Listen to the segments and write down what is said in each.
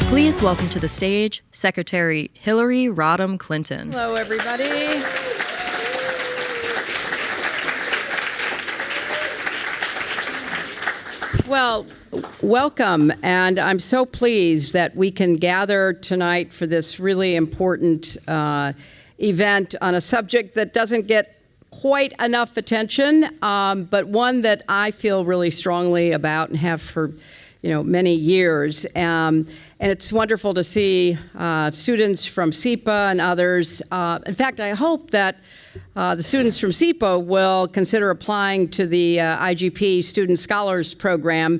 Please welcome to the stage Secretary Hillary Rodham Clinton. Hello, everybody. Well, welcome, and I'm so pleased that we can gather tonight for this really important event on a subject that doesn't get quite enough attention, but one that I feel really strongly about and have for many years. And it's wonderful to see students from SEPA and others. In fact, I hope that the students from SEPA will consider applying to the IGP Student Scholars Program,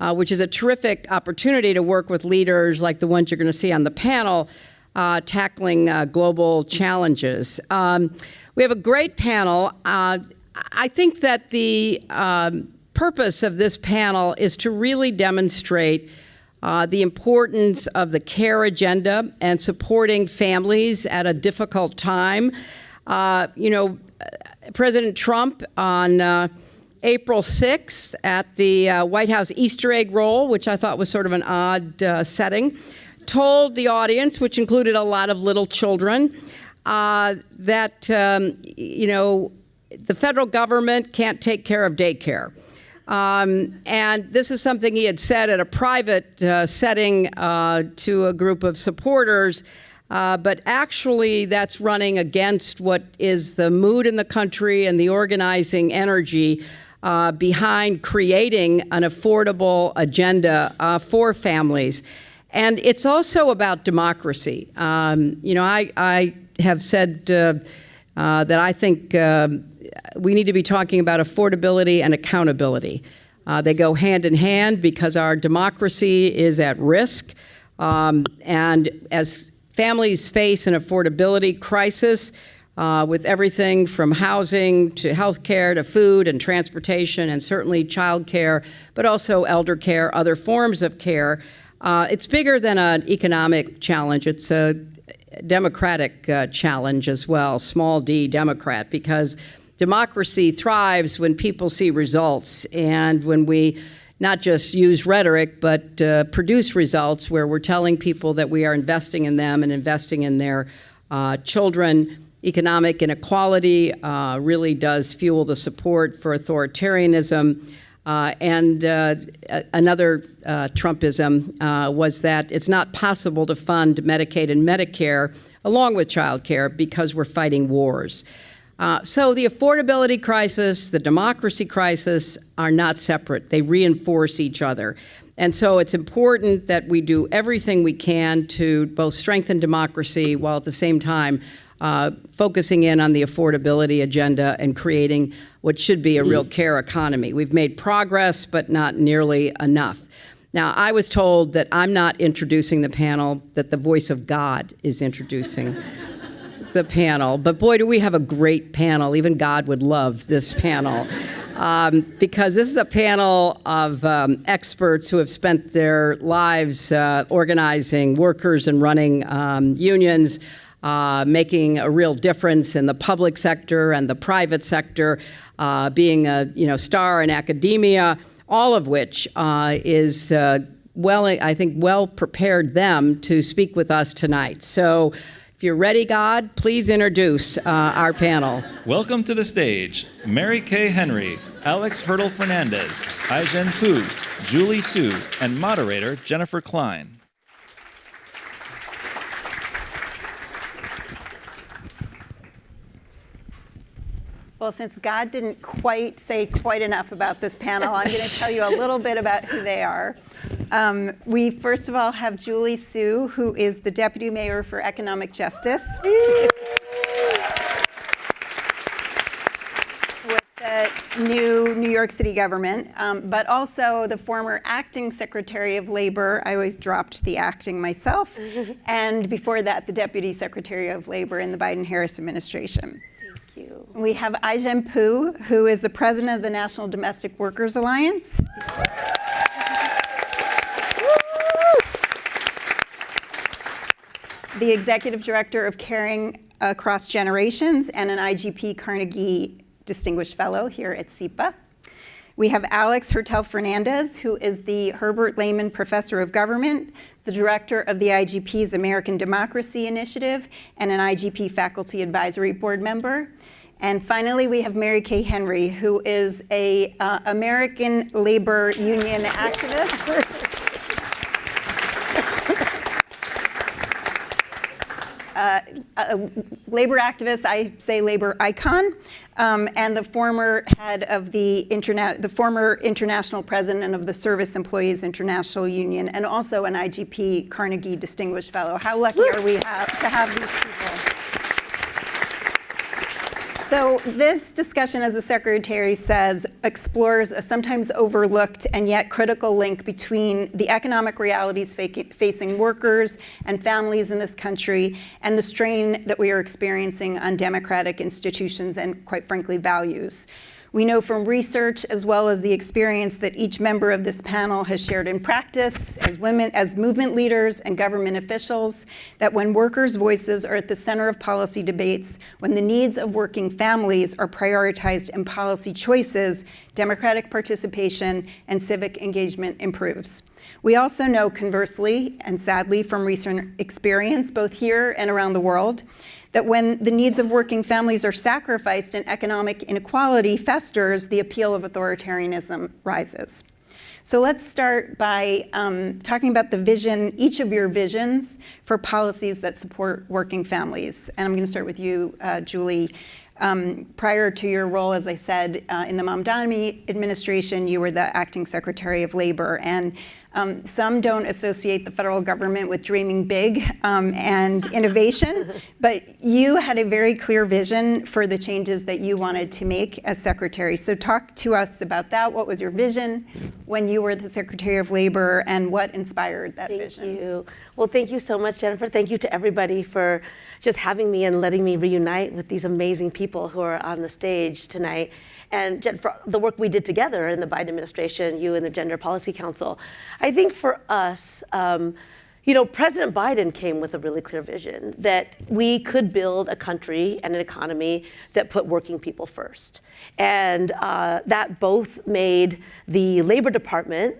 which is a terrific opportunity to work with leaders like the ones you're going to see on the panel, tackling global challenges. We have a great panel. I think that the purpose of this panel is to really demonstrate the importance of the CARE agenda and supporting families at a difficult time. President Trump on April 6th at the White House Easter egg roll, which I thought was sort of an odd setting, told the audience, which included a lot of little children, that the federal government can't take care of daycare. And this is something he had said at a private setting to a group of supporters, but actually that's running against what is the mood in the country and the organizing energy behind creating an affordable agenda for families. And it's also about democracy. I have said that I think we need to be talking about affordability and accountability. They go hand in hand because our democracy is at risk. And as families face an affordability crisis with everything from housing to health care to food and transportation and certainly child care, but also elder care, other forms of care, it's bigger than an economic challenge. It's a democratic challenge as well, small d Democrat, because democracy thrives when people see results and when we not just use rhetoric, but produce results where we're telling people that we are investing in them and investing in their children. Economic inequality really does fuel the support for authoritarianism. And another Trumpism was that it's not possible to fund Medicaid and Medicare along with child care because we're fighting wars. So the affordability crisis, the democracy crisis are not separate. They reinforce each other. And so it's important that we do everything we can to both strengthen democracy while at the same time focusing in on the affordability agenda and creating what should be a real care economy. We've made progress, but not nearly enough. Now, I was told that I'm not introducing the panel, that the voice of God is introducing the panel. But boy, do we have a great panel. Even God would love this panel. Because this is a panel of experts who have spent their lives organizing workers and running unions, making a real difference in the public sector and the private sector, being a star in academia, all of which is well prepared them to speak with us tonight. So if you're ready, God, please introduce our panel. Welcome to the stage, Mary Kay Henry, Alex Hurdle Fernandez, Ai-jen Pu, Julie Su, and moderator Jennifer Klein. Well, since God didn't say quite enough about this panel, I'm going to tell you a little bit about who they are. We first of all have Julie Su, who is the Deputy Mayor for Economic Justice with the new New York City government, but also the former Acting Secretary of Labor. I always dropped the acting myself. And before that, the Deputy Secretary of Labor in the Biden-Harris administration. We have Ai-jen Pu, who is the president of the National Domestic Workers Alliance. The executive director of Caring Across Generations and an IGP Carnegie Distinguished Fellow here at SEPA. We have Alex Hertel-Fernandez, who is the Herbert Lehman Professor of Government, the director of the IGP's American Democracy Initiative, and an IGP Faculty Advisory Board member. And finally, we have Mary Kay Henry, who is a American labor union activist. A labor activist, I say labor icon, and the former head of the former international president of the Service Employees International Union, and also an IGP Carnegie Distinguished Fellow. How lucky are we to have these people? So this discussion, as the Secretary says, explores a sometimes overlooked and yet critical link between the economic realities facing workers and families in this country and the strain that we are experiencing on democratic institutions and, quite frankly, values. We know from research, as well as the experience that each member of this panel has shared in practice as women, as movement leaders and government officials, that when workers' voices are at the center of policy debates, when the needs of working families are prioritized in policy choices, democratic participation and civic engagement improves. We also know, conversely, and sadly from recent experience, both here and around the world, that when the needs of working families are sacrificed and economic inequality festers, the appeal of authoritarianism rises. So let's start by talking about the vision, each of your visions for policies that support working families. And I'm going to start with you, Julie. Prior to your role, as I said, in the Mamdani administration, you were the acting Secretary of Labor. And some don't associate the federal government with dreaming big and innovation, but you had a very clear vision for the changes that you wanted to make as Secretary. So talk to us about that. What was your vision when you were the Secretary of Labor, and what inspired that vision? Thank you. Well, thank you so much, Jennifer. Thank you to everybody for just having me and letting me reunite with these amazing people who are on the stage tonight. And Jen, for the work we did together in the Biden administration, you and the Gender Policy Council. I think for us, President Biden came with a really clear vision that we could build a country and an economy that put working people first. And that both made the Labor Department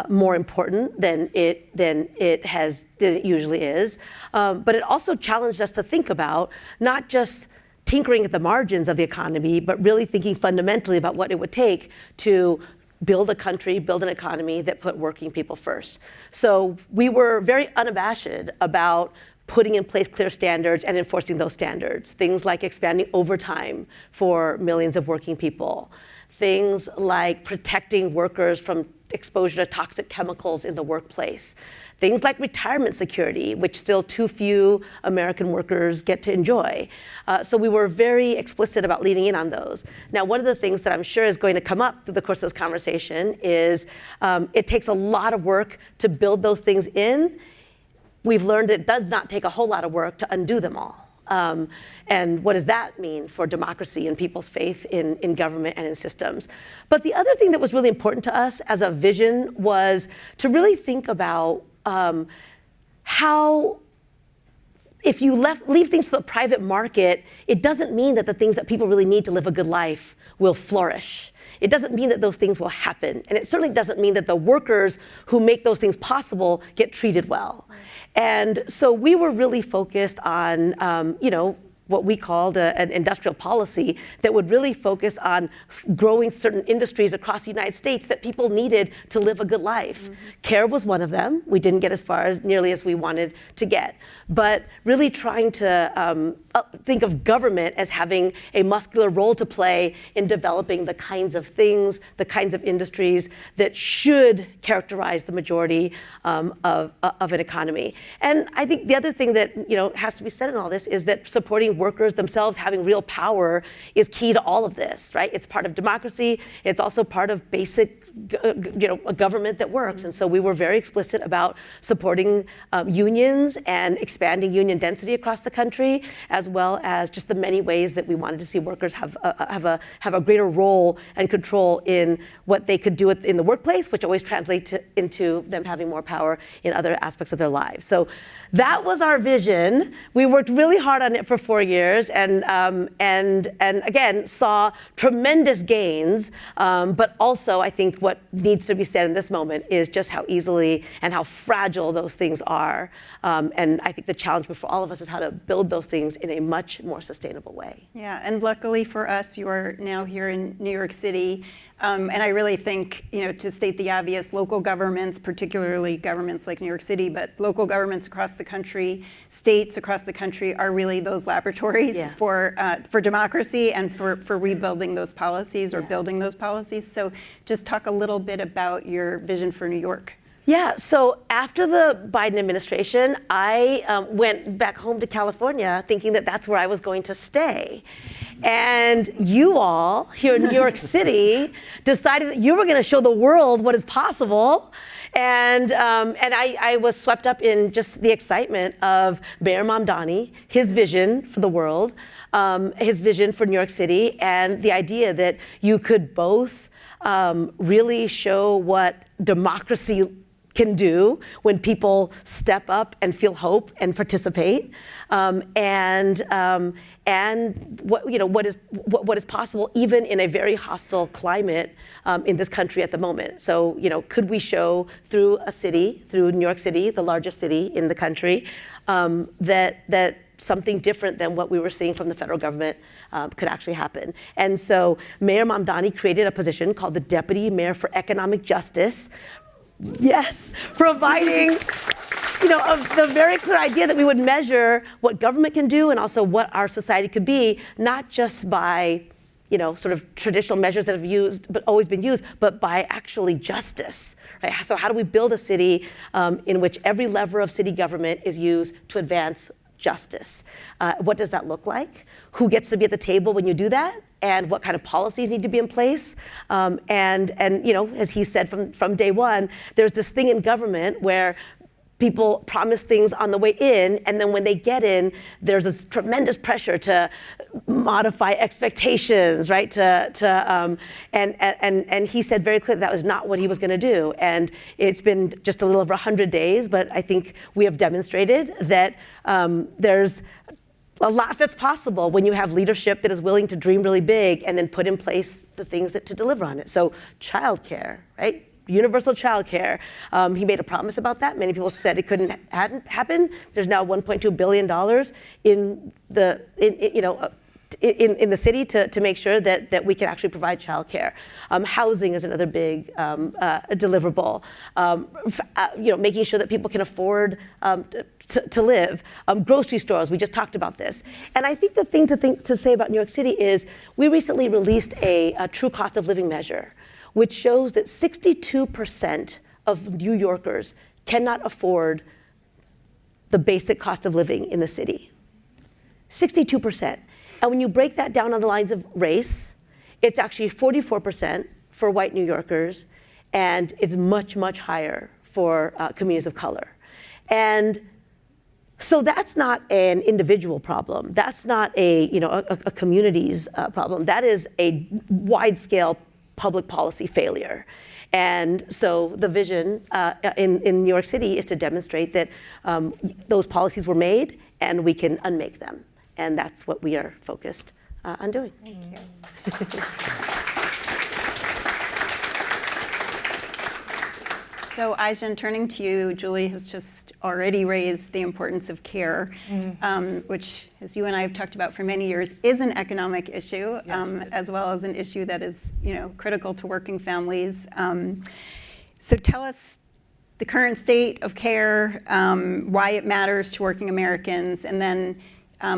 more important than it usually is. But it also challenged us to think about not just tinkering at the margins of the economy, but really thinking fundamentally about what it would take to build a country, build an economy that put working people first. So we were very unabashed about putting in place clear standards and enforcing those standards. Things like expanding overtime for millions of working people. Things like protecting workers from exposure to toxic chemicals in the workplace. Things like retirement security, which still too few American workers get to enjoy. So we were very explicit about leaning in on those. Now, one of the things that I'm sure is going to come up through the course of this conversation is it takes a lot of work to build those things in. We've learned it does not take a whole lot of work to undo them all. And what does that mean for democracy and people's faith in government and in systems? But the other thing that was really important to us as a vision was to really think about how, if you leave things to the private market, it doesn't mean that the things that people really need to live a good life will flourish. It doesn't mean that those things will happen. And it certainly doesn't mean that the workers who make those things possible get treated well. And so we were really focused on, what we called an industrial policy that would really focus on growing certain industries across the United States that people needed to live a good life. Mm-hmm. Care was one of them. We didn't get as far as nearly as we wanted to get. But really trying to think of government as having a muscular role to play in developing the kinds of things, the kinds of industries that should characterize the majority of an economy. And I think the other thing that has to be said in all this is that supporting workers themselves having real power is key to all of this, right? It's part of democracy. It's also part of basic a government that works. And so we were very explicit about supporting unions and expanding union density across the country, as well as just the many ways that we wanted to see workers have a greater role and control in what they could do in the workplace, which always translates into them having more power in other aspects of their lives. So that was our vision. We worked really hard on it for 4 years, and again saw tremendous gains. But also, I think what needs to be said in this moment is just how easily and how fragile those things are. And I think the challenge before all of us is how to build those things in a much more sustainable way. Yeah, and luckily for us, you are now here in New York City. And I really think, to state the obvious, local governments, particularly governments like New York City, but local governments across the country, states across the country are really those laboratories for democracy and for rebuilding those policies or building those policies. So just talk a little bit about your vision for New York. Yeah, so after the Biden administration, I went back home to California thinking that that's where I was going to stay. And you all here in New York City decided that you were going to show the world what is possible. And I was swept up in just the excitement of Mayor Mamdani, his vision for the world, his vision for New York City, and the idea that you could both really show what democracy can do when people step up and feel hope and participate, and what is possible even in a very hostile climate in this country at the moment. So could we show through New York City, the largest city in the country, that something different than what we were seeing from the federal government could actually happen. And so Mayor Mamdani created a position called the Deputy Mayor for Economic Justice. Yes, providing, the very clear idea that we would measure what government can do and also what our society could be, not just by, sort of traditional measures that have always been used, but by actually justice, right? So how do we build a city in which every lever of city government is used to advance justice? What does that look like? Who gets to be at the table when you do that? And what kind of policies need to be in place? And as he said from day one, there's this thing in government where people promise things on the way in, and then when they get in, there's this tremendous pressure to modify expectations, right? And he said very clearly that was not what he was going to do. And it's been just a little over 100 days, but I think we have demonstrated that there's a lot that's possible when you have leadership that is willing to dream really big and then put in place the things to deliver on it. So childcare, right? Universal childcare. He made a promise about that. Many people said it hadn't happen. There's now $1.2 billion in the city to make sure that we can actually provide childcare. Housing is another big deliverable. Making sure that people can afford to live. Grocery stores, we just talked about this. And I think the thing to say about New York City is we recently released a true cost of living measure, which shows that 62% of New Yorkers cannot afford the basic cost of living in the city. 62%. And when you break that down on the lines of race, it's actually 44% for white New Yorkers, and it's much, much higher for communities of color. And so that's not an individual problem. That's not a community's problem. That is a wide-scale public policy failure. And so the vision in New York City is to demonstrate that those policies were made and we can unmake them. And that's what we are focused on doing. Thank you. So Aijen, turning to you, Julie has just already raised the importance of care, which, as you and I have talked about for many years, is an economic issue, as well as an issue that is, critical to working families. So tell us the current state of care, why it matters to working Americans, and then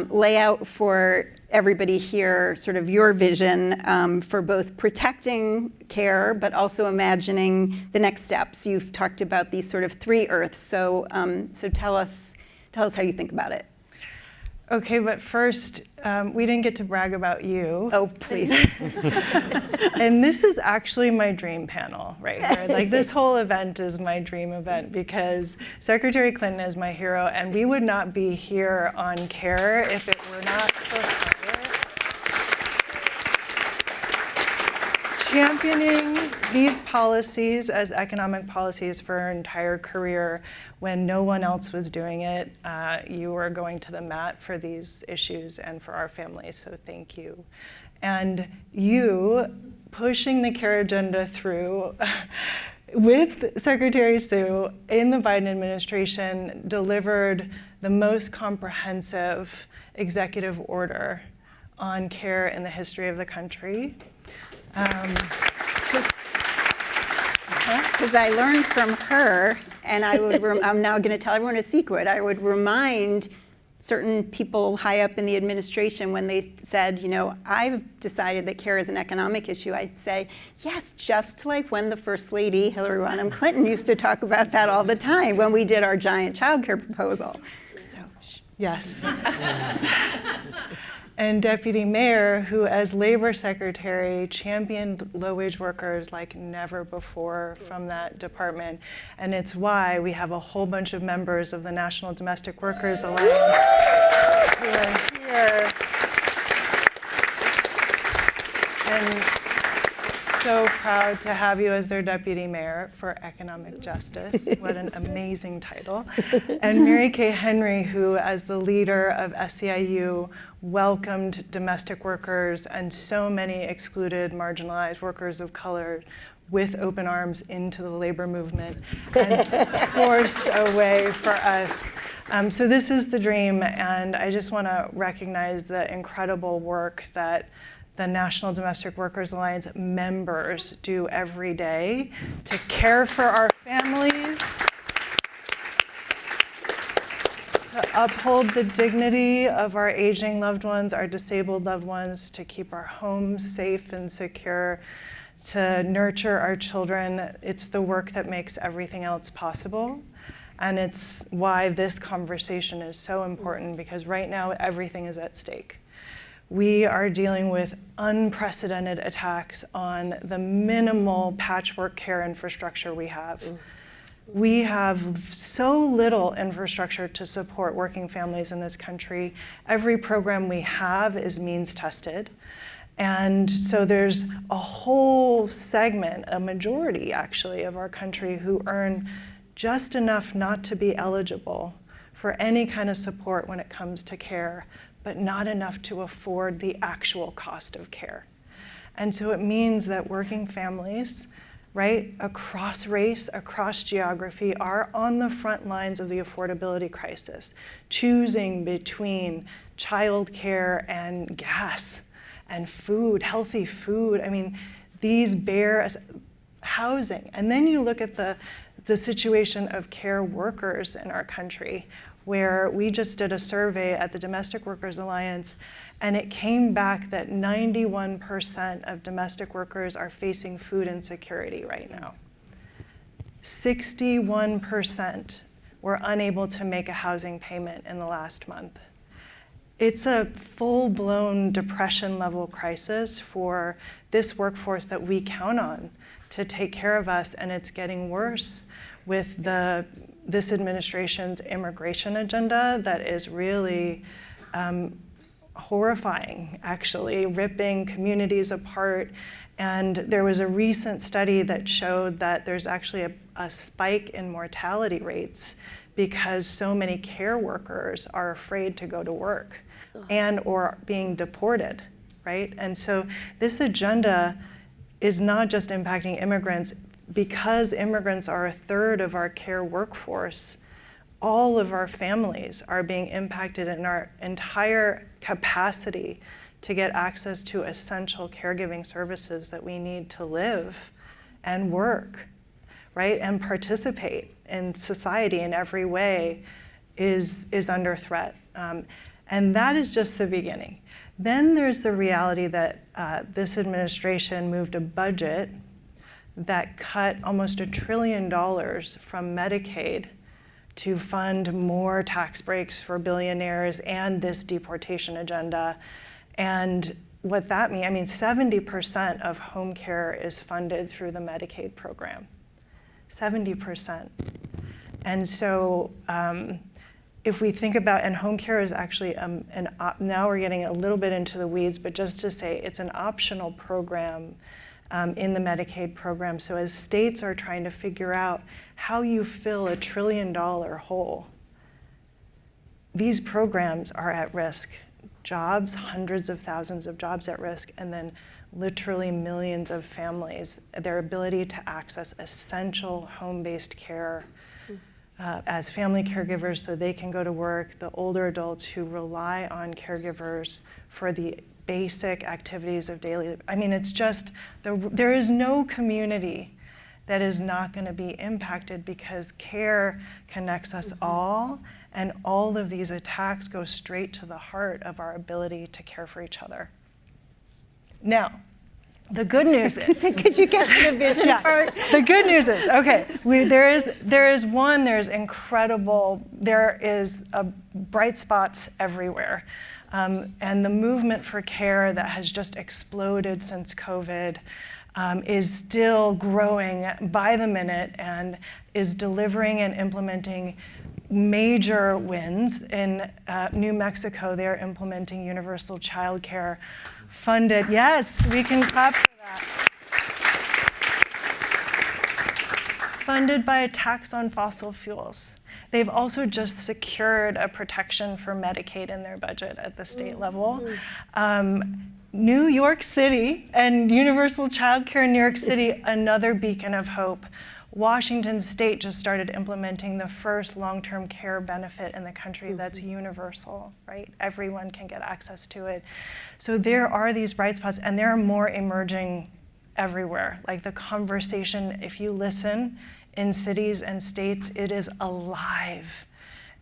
lay out for everybody here sort of your vision for both protecting care, but also imagining the next steps. You've talked about these sort of three Earths. So tell us how you think about it. Okay, but first, we didn't get to brag about you. Oh, please. And this is actually my dream panel right here. Like, this whole event is my dream event because Secretary Clinton is my hero, and we would not be here on CARE if it were not for her championing these policies as economic policies for her entire career when no one else was doing it. You were going to the mat for these issues and for our families, so thank you. And you pushing the CARE agenda through with Secretary Sue in the Biden administration delivered the most comprehensive executive order on CARE in the history of the country. Because I learned from her, and I'm now going to tell everyone a secret. I would remind certain people high up in the administration when they said, you know, I've decided that CARE is an economic issue. I'd say, yes, just like when the First Lady, Hillary Rodham Clinton, used to talk about that all the time when we did our giant child care proposal. So, yes. And Deputy Mayor, who as Labor Secretary championed low-wage workers like never before from that department. And it's why we have a whole bunch of members of the National Domestic Workers Alliance who are here. And so proud to have you as their Deputy Mayor for Economic Justice. What an amazing title. And Mary Kay Henry, who as the leader of SEIU welcomed domestic workers and so many excluded, marginalized workers of color with open arms into the labor movement and forced a way for us. So this is the dream, and I just want to recognize the incredible work that the National Domestic Workers Alliance members do every day to care for our families, to uphold the dignity of our aging loved ones, our disabled loved ones, to keep our homes safe and secure, to nurture our children. It's the work that makes everything else possible. And it's why this conversation is so important, because right now everything is at stake. We are dealing with unprecedented attacks on the minimal patchwork care infrastructure we have. We have so little infrastructure to support working families in this country. Every program we have is means tested. And so there's a whole segment, a majority actually, of our country who earn just enough not to be eligible for any kind of support when it comes to care, but not enough to afford the actual cost of care. And so it means that working families, right, across race, across geography, are on the front lines of the affordability crisis, choosing between childcare and gas and food, healthy food. I mean, these bear housing. And then you look at the situation of care workers in our country, where we just did a survey at the Domestic Workers Alliance, and it came back that 91% of domestic workers are facing food insecurity right now. 61% were unable to make a housing payment in the last month. It's a full-blown depression-level crisis for this workforce that we count on to take care of us, and it's getting worse with this administration's immigration agenda that is really horrifying, actually, ripping communities apart. And there was a recent study that showed that there's actually a spike in mortality rates because so many care workers are afraid to go to work and or being deported, right? And so this agenda is not just impacting immigrants. Because immigrants are a third of our care workforce, all of our families are being impacted in our entire capacity to get access to essential caregiving services that we need to live and work, right? And participate in society in every way is under threat. And that is just the beginning. Then there's the reality that this administration moved a budget that cut almost $1 trillion from Medicaid to fund more tax breaks for billionaires and this deportation agenda. And what that means, I mean, 70% of home care is funded through the Medicaid program. 70%. And so if we think about, and home care is actually, now we're getting a little bit into the weeds, but just to say it's an optional program in the Medicaid program. So as states are trying to figure out how you fill $1 trillion hole, these programs are at risk. Jobs, hundreds of thousands of jobs at risk, and then literally millions of families, their ability to access essential home-based care as family caregivers so they can go to work, the older adults who rely on caregivers for the basic activities of daily, I mean, it's just, there is no community that is not going to be impacted because care connects us all, and all of these attacks go straight to the heart of our ability to care for each other. Now, the good news is, could you get to the vision part? The good news is, okay, there is bright spots everywhere. And the movement for care that has just exploded since COVID is still growing by the minute and is delivering and implementing major wins. In New Mexico, they're implementing universal childcare funded. Yes, we can clap for that. Funded by a tax on fossil fuels. They've also just secured a protection for Medicaid in their budget at the state level. New York City and universal childcare in New York City, another beacon of hope. Washington State just started implementing the first long-term care benefit in the country that's universal, right? Everyone can get access to it. So there are these bright spots, and there are more emerging everywhere. Like the conversation, if you listen in cities and states, it is alive.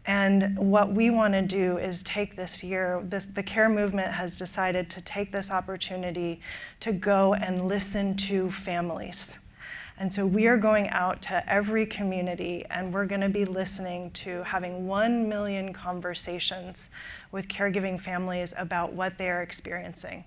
And what we want to do is take this year, the care movement has decided to take this opportunity to go and listen to families. And so we are going out to every community, and we're going to be listening to having 1 million conversations with caregiving families about what they are experiencing.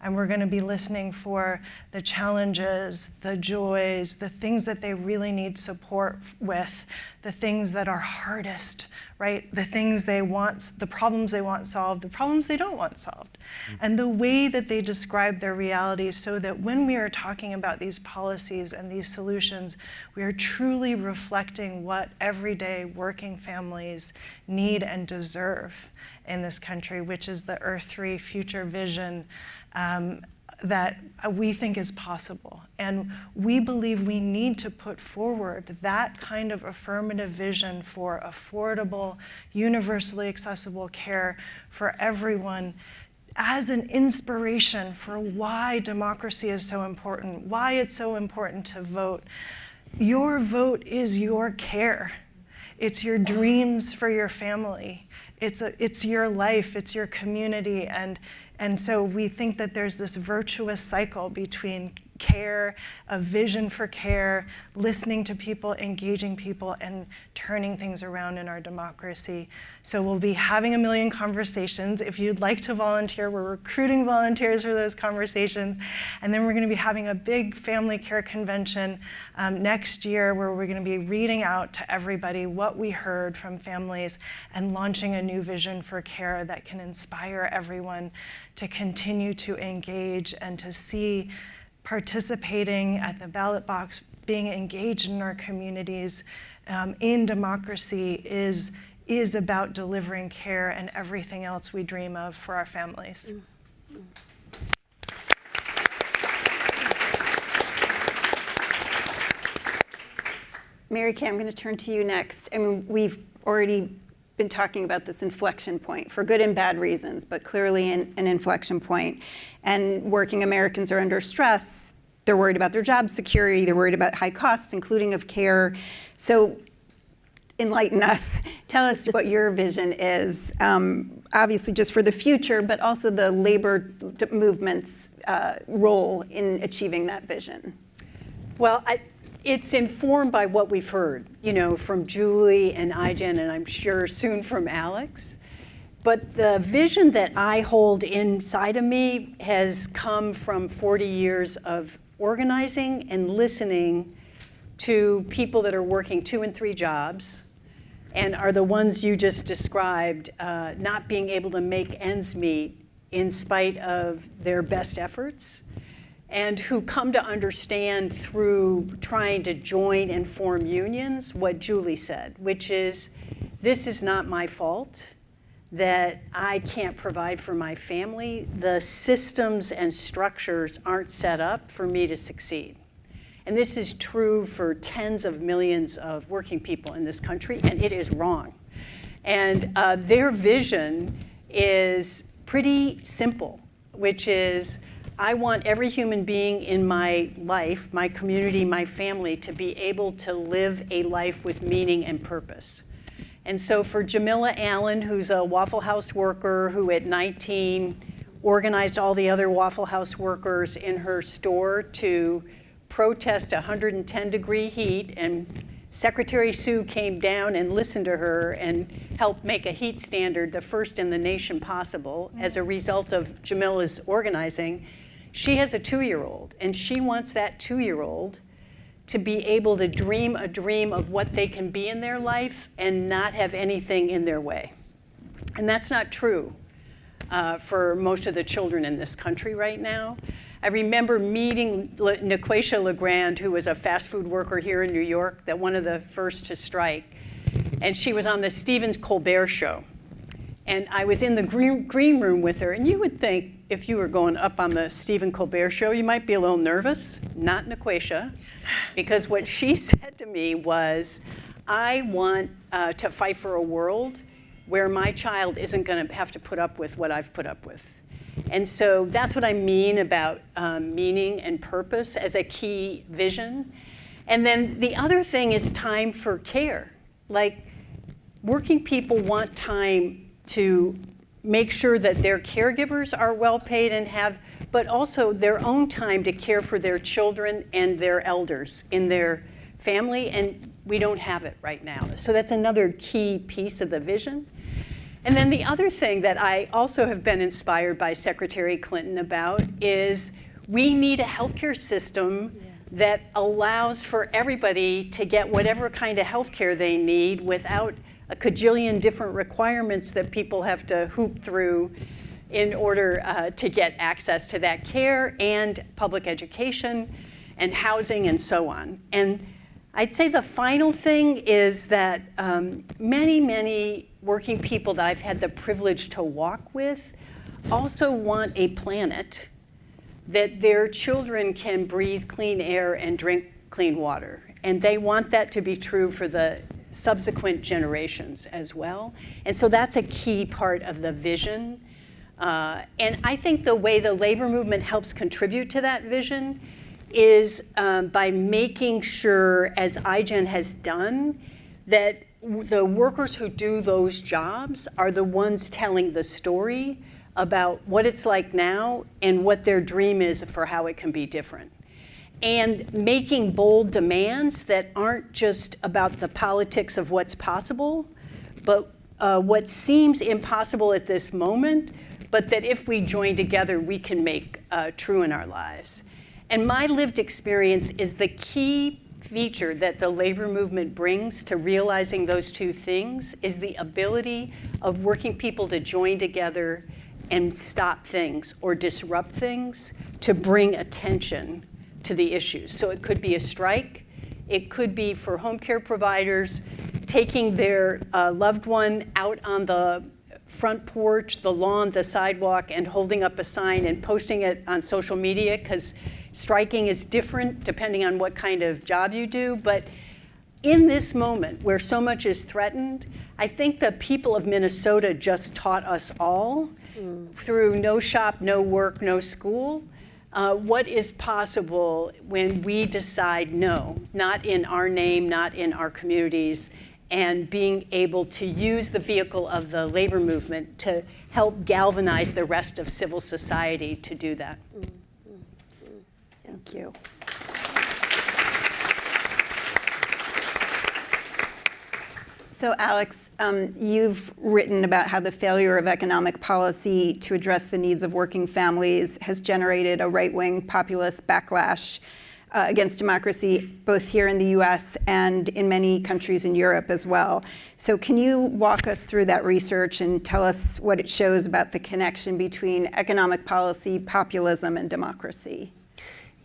And we're going to be listening for the challenges, the joys, the things that they really need support with, the things that are hardest, right? The things they want, the problems they want solved, the problems they don't want solved. And the way that they describe their reality, so that when we are talking about these policies and these solutions, we are truly reflecting what everyday working families need and deserve in this country, which is the Earth 3 future vision that we think is possible. And we believe we need to put forward that kind of affirmative vision for affordable, universally accessible care for everyone as an inspiration for why democracy is so important, why it's so important to vote. Your vote is your care. It's your dreams for your family. It's your life, it's your community, and so we think that there's this virtuous cycle between care, a vision for care, listening to people, engaging people, and turning things around in our democracy. So we'll be having 1 million conversations. If you'd like to volunteer, we're recruiting volunteers for those conversations. And then we're going to be having a big family care convention next year, where we're going to be reading out to everybody what we heard from families and launching a new vision for care that can inspire everyone to continue to engage and to see participating at the ballot box, being engaged in our communities in democracy is about delivering care and everything else we dream of for our families. Mary Kay, I'm going to turn to you next. I mean, we've already been talking about this inflection point for good and bad reasons, but clearly an inflection point. And working Americans are under stress. They're worried about their job security. They're worried about high costs, including of care. So enlighten us. Tell us what your vision is, obviously just for the future, but also the labor movement's role in achieving that vision. Well, it's informed by what we've heard, from Julie and Ijen, and I'm sure soon from Alex. But the vision that I hold inside of me has come from 40 years of organizing and listening to people that are working 2 and 3 jobs and are the ones you just described, not being able to make ends meet in spite of their best efforts, and who come to understand through trying to join and form unions what Julie said, which is, this is not my fault that I can't provide for my family. The systems and structures aren't set up for me to succeed. And this is true for tens of millions of working people in this country, and it is wrong. And their vision is pretty simple, which is, I want every human being in my life, my community, my family, to be able to live a life with meaning and purpose. And so for Jamila Allen, who's a Waffle House worker who at 19 organized all the other Waffle House workers in her store to protest 110-degree heat, and Secretary Sue came down and listened to her and helped make a heat standard, the first in the nation possible, as a result of Jamila's organizing. She has a 2-year-old, and she wants that 2-year-old to be able to dream a dream of what they can be in their life and not have anything in their way. And that's not true for most of the children in this country right now. I remember meeting Nequacia LeGrand, who was a fast food worker here in New York, that one of the first to strike. And she was on the Stephen Colbert show. And I was in the green room with her. And you would think if you were going up on the Stephen Colbert show, you might be a little nervous. Not Nequacia. Because what she said to me was, I want to fight for a world where my child isn't going to have to put up with what I've put up with. And so that's what I mean about meaning and purpose as a key vision. And then the other thing is time for care. Like, working people want time to make sure that their caregivers are well paid and have, but also their own time to care for their children and their elders in their family, and we don't have it right now. So that's another key piece of the vision. And then the other thing that I also have been inspired by Secretary Clinton about is we need a healthcare system that allows for everybody to get whatever kind of healthcare they need without a cajillion different requirements that people have to hoop through in order to get access to that care, and public education and housing and so on. And I'd say the final thing is that many working people that I've had the privilege to walk with also want a planet that their children can breathe clean air and drink clean water. And they want that to be true for the subsequent generations as well. And so that's a key part of the vision. And I think the way the labor movement helps contribute to that vision is by making sure, as Ijen has done, that the workers who do those jobs are the ones telling the story about what it's like now and what their dream is for how it can be different. And making bold demands that aren't just about the politics of what's possible, but what seems impossible at this moment, but that if we join together, we can make true in our lives. And my lived experience is the key feature that the labor movement brings to realizing those two things is the ability of working people to join together and stop things or disrupt things to bring attention to the issues. So it could be a strike. It could be for home care providers taking their loved one out on the front porch, the lawn, the sidewalk, and holding up a sign and posting it on social media, because striking is different depending on what kind of job you do. But in this moment where so much is threatened, I think the people of Minnesota just taught us all through no shop, no work, no school, what is possible when we decide no, not in our name, not in our communities, and being able to use the vehicle of the labor movement to help galvanize the rest of civil society to do that. Thank you. So Alex, you've written about how the failure of economic policy to address the needs of working families has generated a right-wing populist backlash against democracy, both here in the US and in many countries in Europe as well. So can you walk us through that research and tell us what it shows about the connection between economic policy, populism, and democracy?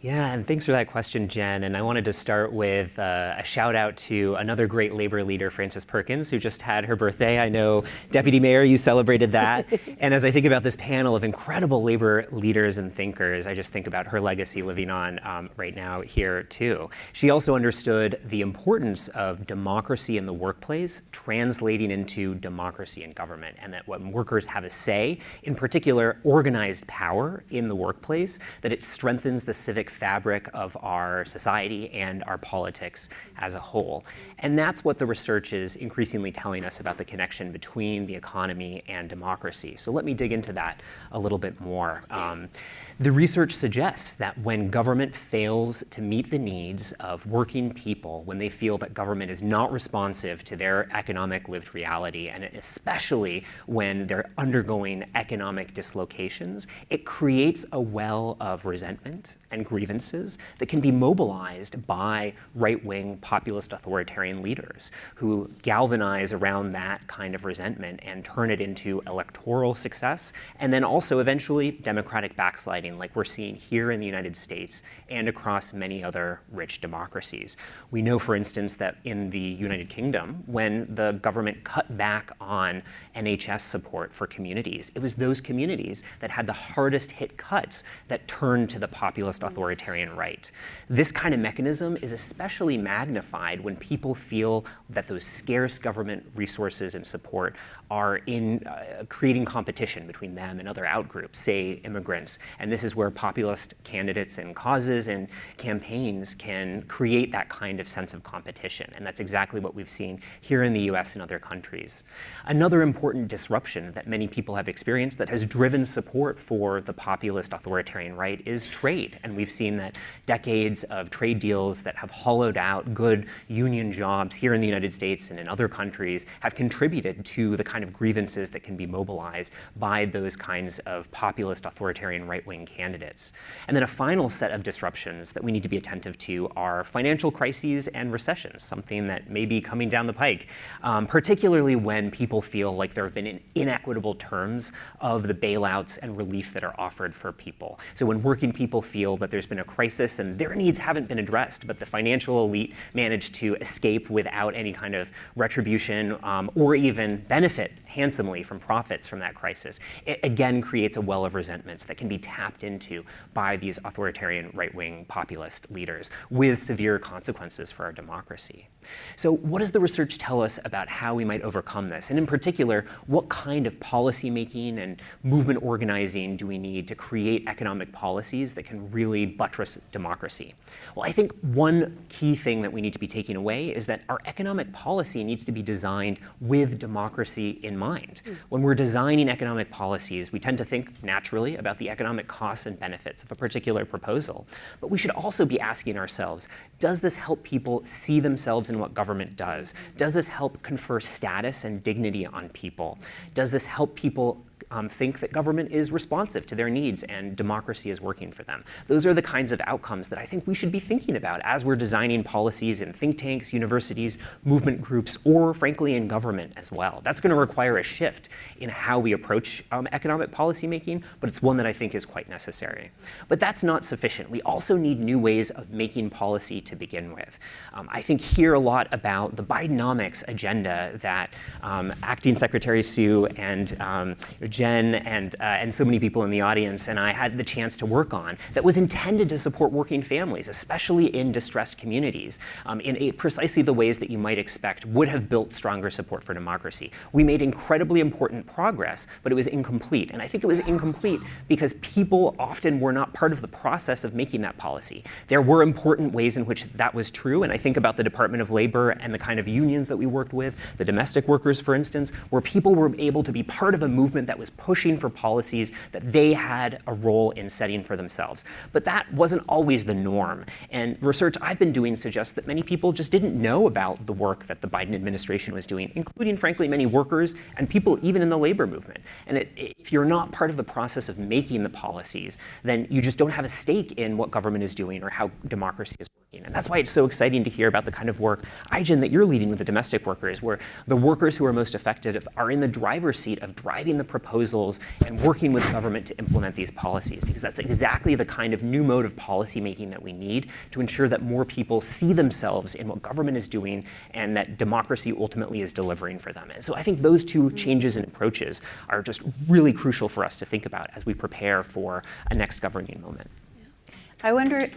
Yeah, and thanks for that question, Jen. And I wanted to start with a shout out to another great labor leader, Frances Perkins, who just had her birthday. I know, Deputy Mayor, you celebrated that. And as I think about this panel of incredible labor leaders and thinkers, I just think about her legacy living on right now here, too. She also understood the importance of democracy in the workplace translating into democracy in government, and that when workers have a say, in particular, organized power in the workplace, that it strengthens the civic fabric of our society and our politics as a whole. And that's what the research is increasingly telling us about the connection between the economy and democracy. So let me dig into that a little bit more. The research suggests that when government fails to meet the needs of working people, when they feel that government is not responsive to their economic lived reality, and especially when they're undergoing economic dislocations, it creates a well of resentment and grievances that can be mobilized by right-wing populist authoritarian leaders who galvanize around that kind of resentment and turn it into electoral success, and then also eventually democratic backsliding like we're seeing here in the United States and across many other rich democracies. We know, for instance, that in the United Kingdom, when the government cut back on NHS support for communities, it was those communities that had the hardest hit cuts that turned to the populist authoritarian right. This kind of mechanism is especially magnified when people feel that those scarce government resources and support are in creating competition between them and other outgroups, say immigrants. And this is where populist candidates and causes and campaigns can create that kind of sense of competition. And that's exactly what we've seen here in the US and other countries. Another important disruption that many people have experienced that has driven support for the populist authoritarian right is trade. And we've seen that decades of trade deals that have hollowed out good union jobs here in the United States and in other countries have contributed to the kind of grievances that can be mobilized by those kinds of populist authoritarian right-wing candidates. And then a final set of disruptions that we need to be attentive to are financial crises and recessions, something that may be coming down the pike, particularly when people feel like there have been inequitable terms of the bailouts and relief that are offered for people. So when working people feel that there's been a crisis and their needs haven't been addressed, but the financial elite managed to escape without any kind of retribution or even benefit handsomely from profits from that crisis, it again creates a well of resentments that can be tapped into by these authoritarian right-wing populist leaders with severe consequences for our democracy. So what does the research tell us about how we might overcome this? And in particular, what kind of policy making and movement organizing do we need to create economic policies that can really buttress democracy? Well, I think one key thing that we need to be taking away is that our economic policy needs to be designed with democracy in mind. When we're designing economic policies, we tend to think naturally about the economic costs and benefits of a particular proposal. But we should also be asking ourselves, does this help people see themselves in what government does? Does this help confer status and dignity on people? Does this help people think that government is responsive to their needs and democracy is working for them? Those are the kinds of outcomes that I think we should be thinking about as we're designing policies in think tanks, universities, movement groups, or frankly in government as well. That's going to require a shift in how we approach economic policy making, but it's one that I think is quite necessary. But that's not sufficient. We also need new ways of making policy to begin with. I think here a lot about the Bidenomics agenda that Acting Secretary Sue and Jen and so many people in the audience and I had the chance to work on that was intended to support working families, especially in distressed communities, in precisely the ways that you might expect would have built stronger support for democracy. We made incredibly important progress, but it was incomplete. And I think it was incomplete because people often were not part of the process of making that policy. There were important ways in which that was true, and I think about the Department of Labor and the kind of unions that we worked with, the domestic workers, for instance, where people were able to be part of a movement that was was pushing for policies that they had a role in setting for themselves. But that wasn't always the norm. And research I've been doing suggests that many people just didn't know about the work that the Biden administration was doing, including, frankly, many workers and people even in the labor movement. And if you're not part of the process of making the policies, then you just don't have a stake in what government is doing or how democracy is working. And that's why it's so exciting to hear about the kind of work, Ai-jen, that you're leading with the domestic workers, where the workers who are most affected are in the driver's seat of driving the proposals and working with government to implement these policies, because that's exactly the kind of new mode of policy making that we need to ensure that more people see themselves in what government is doing and that democracy ultimately is delivering for them. And so I think those two changes in approaches are just really crucial for us to think about as we prepare for a next governing moment. I wonder.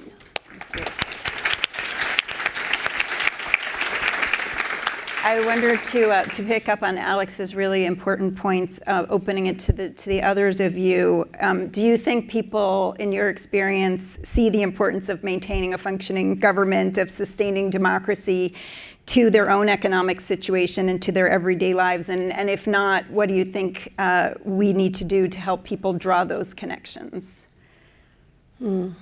I wonder to pick up on Alex's really important points, opening it to the others of you. Do you think people, in your experience, see the importance of maintaining a functioning government, of sustaining democracy to their own economic situation and to their everyday lives? And if not, what do you think we need to do to help people draw those connections? Well,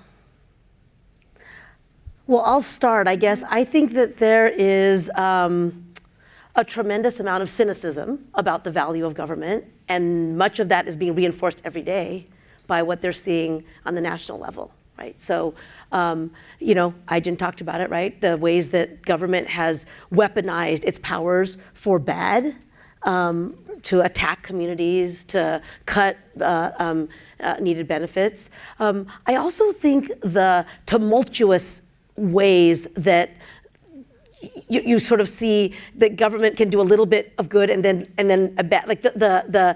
I'll start, I guess. I think that there is a tremendous amount of cynicism about the value of government, and much of that is being reinforced every day by what they're seeing on the national level, right? So, Ai-jen talked about it, right? The ways that government has weaponized its powers for bad, to attack communities, to cut needed benefits. I also think the tumultuous ways that you sort of see that government can do a little bit of good and then a bad, like the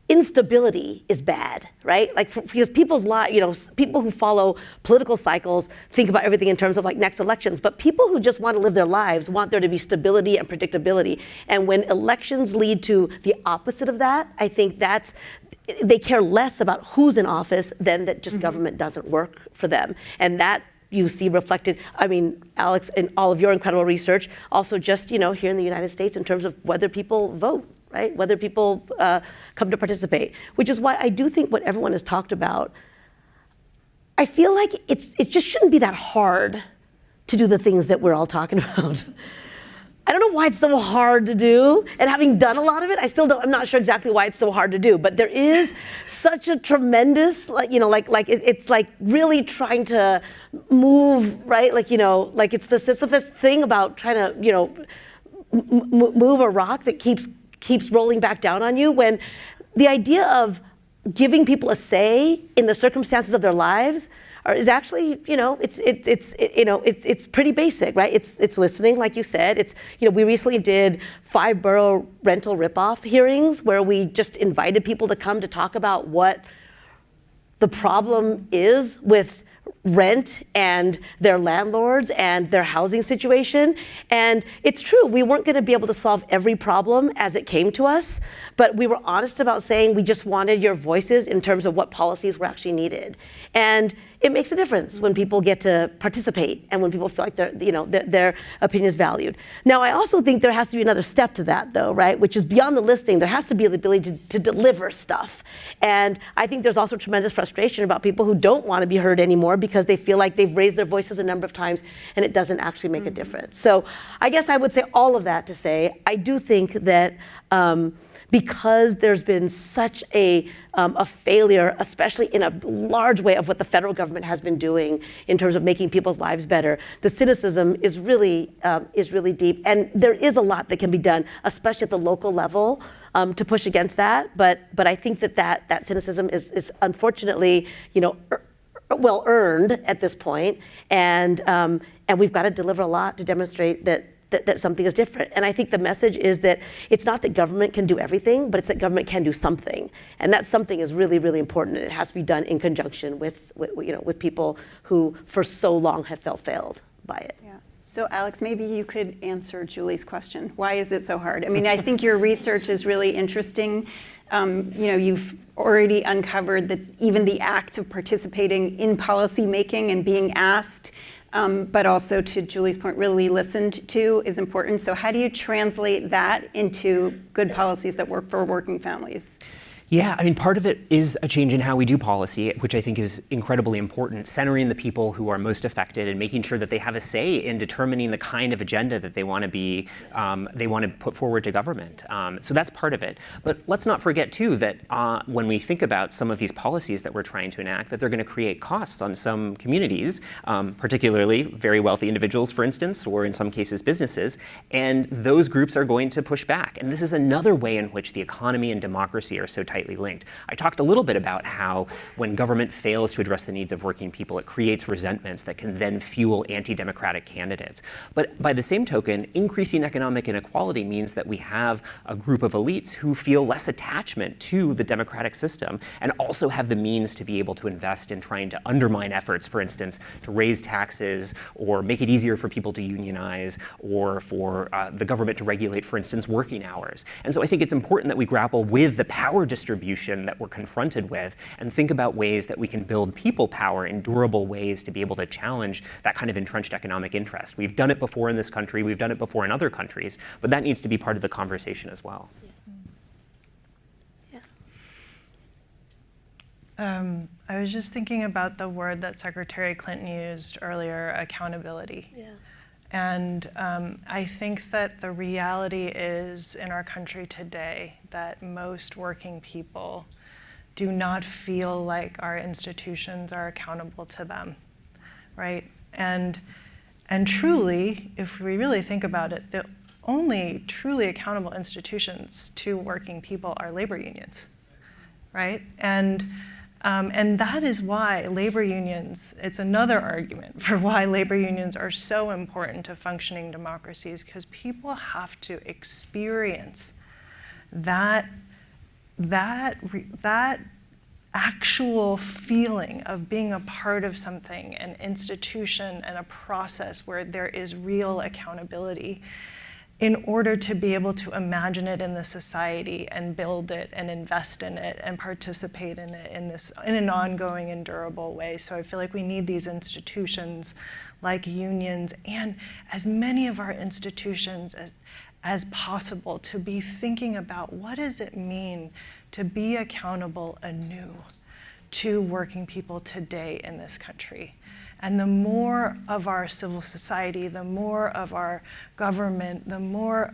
instability is bad, right? Like because people's lives, people who follow political cycles think about everything in terms of like next elections, but people who just want to live their lives want there to be stability and predictability. And when elections lead to the opposite of that, I think they care less about who's in office than that just government doesn't work for them. And that you see reflected, I mean, Alex, in all of your incredible research, also just, here in the United States in terms of whether people vote, right? Whether people come to participate, which is why I do think what everyone has talked about, I feel like it just shouldn't be that hard to do the things that we're all talking about. I don't know why it's so hard to do, and having done a lot of it, I'm not sure exactly why it's so hard to do, but there is such a tremendous, it's like really trying to move, right? Like it's the Sisyphus thing about trying to, move a rock that keeps rolling back down on you, when the idea of giving people a say in the circumstances of their lives is actually, it's pretty basic, right? It's listening, like you said. We recently did 5 borough rental ripoff hearings where we just invited people to come to talk about what the problem is with rent and their landlords and their housing situation. And it's true, we weren't going to be able to solve every problem as it came to us, but we were honest about saying we just wanted your voices in terms of what policies were actually needed. And it makes a difference when people get to participate and when people feel like their opinion is valued. Now, I also think there has to be another step to that, though, right? Which is beyond the listening. There has to be the ability to deliver stuff. And I think there's also tremendous frustration about people who don't want to be heard anymore because they feel like they've raised their voices a number of times and it doesn't actually make a difference. So I guess I would say all of that to say, I do think that because there's been such a failure, especially in a large way, of what the federal government has been doing in terms of making people's lives better, the cynicism is really deep, and there is a lot that can be done, especially at the local level, to push against that. But I think that cynicism is unfortunately, well earned at this point, and we've got to deliver a lot to demonstrate that something is different. And I think the message is that it's not that government can do everything, but it's that government can do something. And that something is really, really important, and it has to be done in conjunction with people who for so long have felt failed by it. Yeah. So Alex, maybe you could answer Julie's question. Why is it so hard? I mean, I think your research is really interesting. You've already uncovered that even the act of participating in policy making and being asked, but also, to Julie's point, really listened to is important. So how do you translate that into good policies that work for working families? Yeah, I mean, part of it is a change in how we do policy, which I think is incredibly important, centering the people who are most affected and making sure that they have a say in determining the kind of agenda that they want to put forward to government. So that's part of it. But let's not forget, too, that when we think about some of these policies that we're trying to enact, that they're going to create costs on some communities, particularly very wealthy individuals, for instance, or in some cases businesses, and those groups are going to push back. And this is another way in which the economy and democracy are so tightly linked. I talked a little bit about how when government fails to address the needs of working people, it creates resentments that can then fuel anti-democratic candidates. But by the same token, increasing economic inequality means that we have a group of elites who feel less attachment to the democratic system and also have the means to be able to invest in trying to undermine efforts, for instance, to raise taxes or make it easier for people to unionize or for the government to regulate, for instance, working hours. And so I think it's important that we grapple with the power distribution that we're confronted with and think about ways that we can build people power in durable ways to be able to challenge that kind of entrenched economic interest. We've done it before in this country, we've done it before in other countries, but that needs to be part of the conversation as well. I was just thinking about the word that Secretary Clinton used earlier, accountability. Yeah. And I think that the reality is in our country today that most working people do not feel like our institutions are accountable to them, right? And truly, if we really think about it, the only truly accountable institutions to working people are labor unions, right? And that is why labor unions, it's another argument for why labor unions are so important to functioning democracies, because people have to experience that actual feeling of being a part of something, an institution and a process where there is real accountability, in order to be able to imagine it in the society and build it and invest in it and participate in it in an ongoing and durable way. So I feel like we need these institutions like unions and as many of our institutions as possible to be thinking about what does it mean to be accountable anew to working people today in this country. And the more of our civil society, the more of our government, the more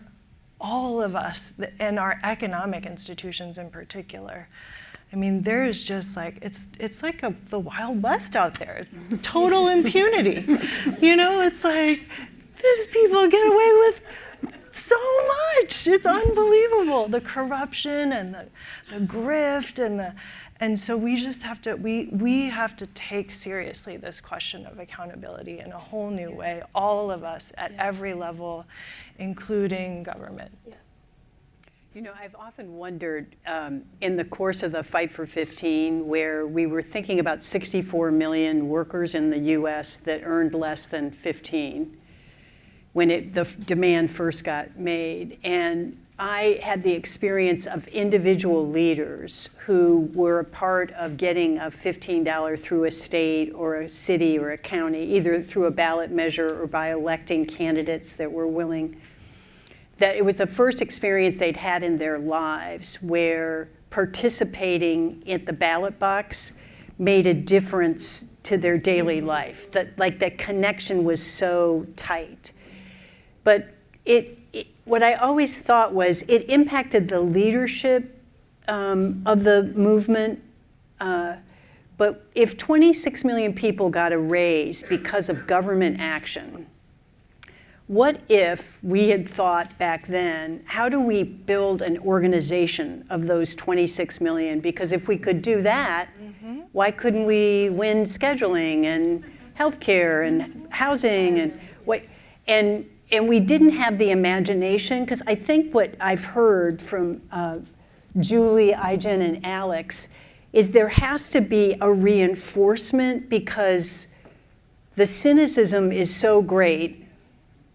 all of us, and our economic institutions in particular. I mean, there is just like, it's like the Wild West out there, total impunity. You know, it's like, these people get away with so much. It's unbelievable, the corruption and the grift and so we just have to, we have to take seriously this question of accountability in a whole new way, all of us at every level, including government. Yeah. You know, I've often wondered in the course of the Fight for 15, where we were thinking about 64 million workers in the US that earned less than 15 when the demand first got made. And I had the experience of individual leaders who were a part of getting a $15 through a state or a city or a county, either through a ballot measure or by electing candidates that were willing. That it was the first experience they'd had in their lives where participating at the ballot box made a difference to their daily life. That connection was so tight. But what I always thought was it impacted the leadership of the movement. But if 26 million people got a raise because of government action, what if we had thought back then, how do we build an organization of those 26 million? Because if we could do that, why couldn't we win scheduling and healthcare and housing and what? And we didn't have the imagination, because I think what I've heard from Julie, Ijen, and Alex is there has to be a reinforcement, because the cynicism is so great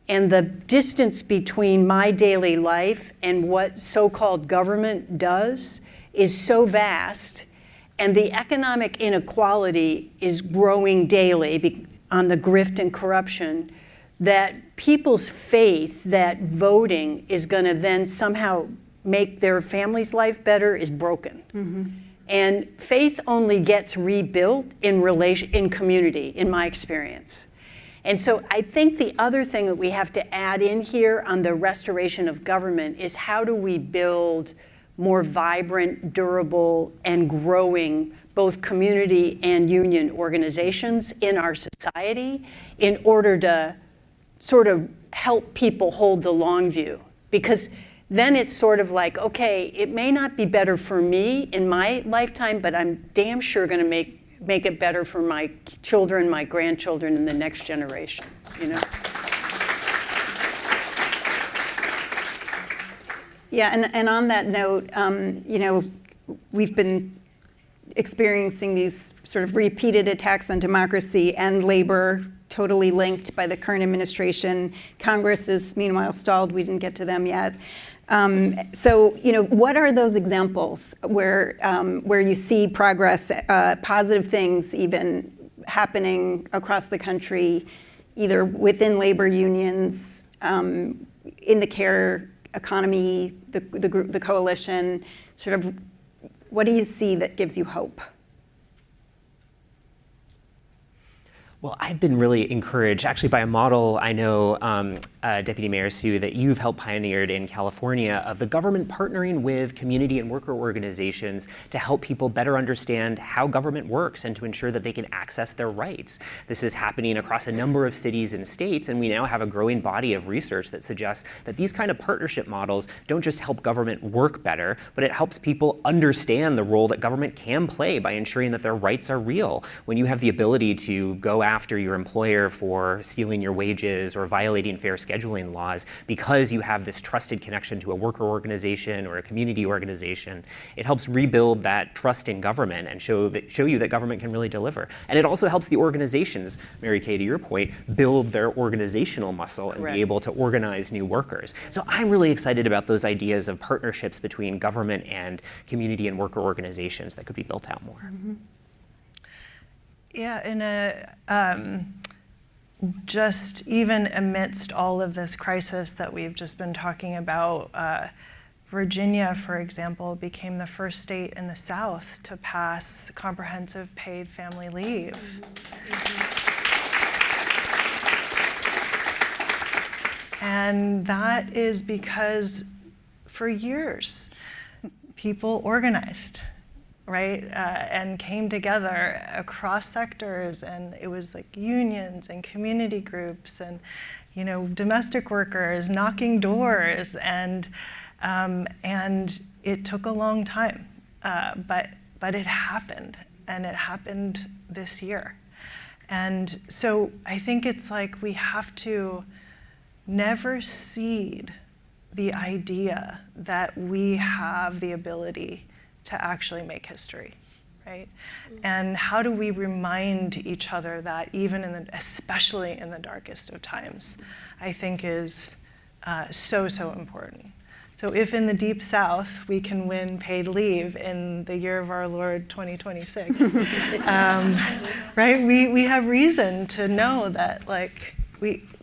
and the distance between my daily life and what so-called government does is so vast, and the economic inequality is growing daily on the grift and corruption, that people's faith that voting is going to then somehow make their family's life better is broken. And faith only gets rebuilt in community, in my experience. And so I think the other thing that we have to add in here on the restoration of government is how do we build more vibrant, durable, and growing both community and union organizations in our society in order to sort of help people hold the long view. Because then it's sort of like, okay, it may not be better for me in my lifetime, but I'm damn sure going to make it better for my children, my grandchildren, and the next generation, you know? Yeah, and on that note, you know, we've been experiencing these sort of repeated attacks on democracy and labor, totally linked by the current administration. Congress is meanwhile stalled. We didn't get to them yet. So, you know, what are those examples where you see progress, positive things even happening across the country, either within labor unions, in the care economy, the coalition, sort of, what do you see that gives you hope? Well, I've been really encouraged, actually, by a model I know, Deputy Mayor Sue, that you've helped pioneered in California of the government partnering with community and worker organizations to help people better understand how government works and to ensure that they can access their rights. This is happening across a number of cities and states, and we now have a growing body of research that suggests that these kind of partnership models don't just help government work better, but it helps people understand the role that government can play by ensuring that their rights are real. When you have the ability to go after your employer for stealing your wages or violating fair scheduling laws because you have this trusted connection to a worker organization or a community organization, it helps rebuild that trust in government and show you that government can really deliver. And it also helps the organizations, Mary Kay, to your point, build their organizational muscle and be able to organize new workers. So I'm really excited about those ideas of partnerships between government and community and worker organizations that could be built out more. Yeah, just even amidst all of this crisis that we've just been talking about, Virginia, for example, became the first state in the South to pass comprehensive paid family leave. And that is because for years, people organized, right? And came together across sectors, and it was like unions and community groups and, you know, domestic workers knocking doors, and it took a long time, but it happened, and it happened this year. And so I think it's like we have to never cede the idea that we have the ability to actually make history, right? And how do we remind each other that even especially in the darkest of times, I think is so important. So if in the Deep South we can win paid leave in the year of our Lord 2026, right? We have reason to know that like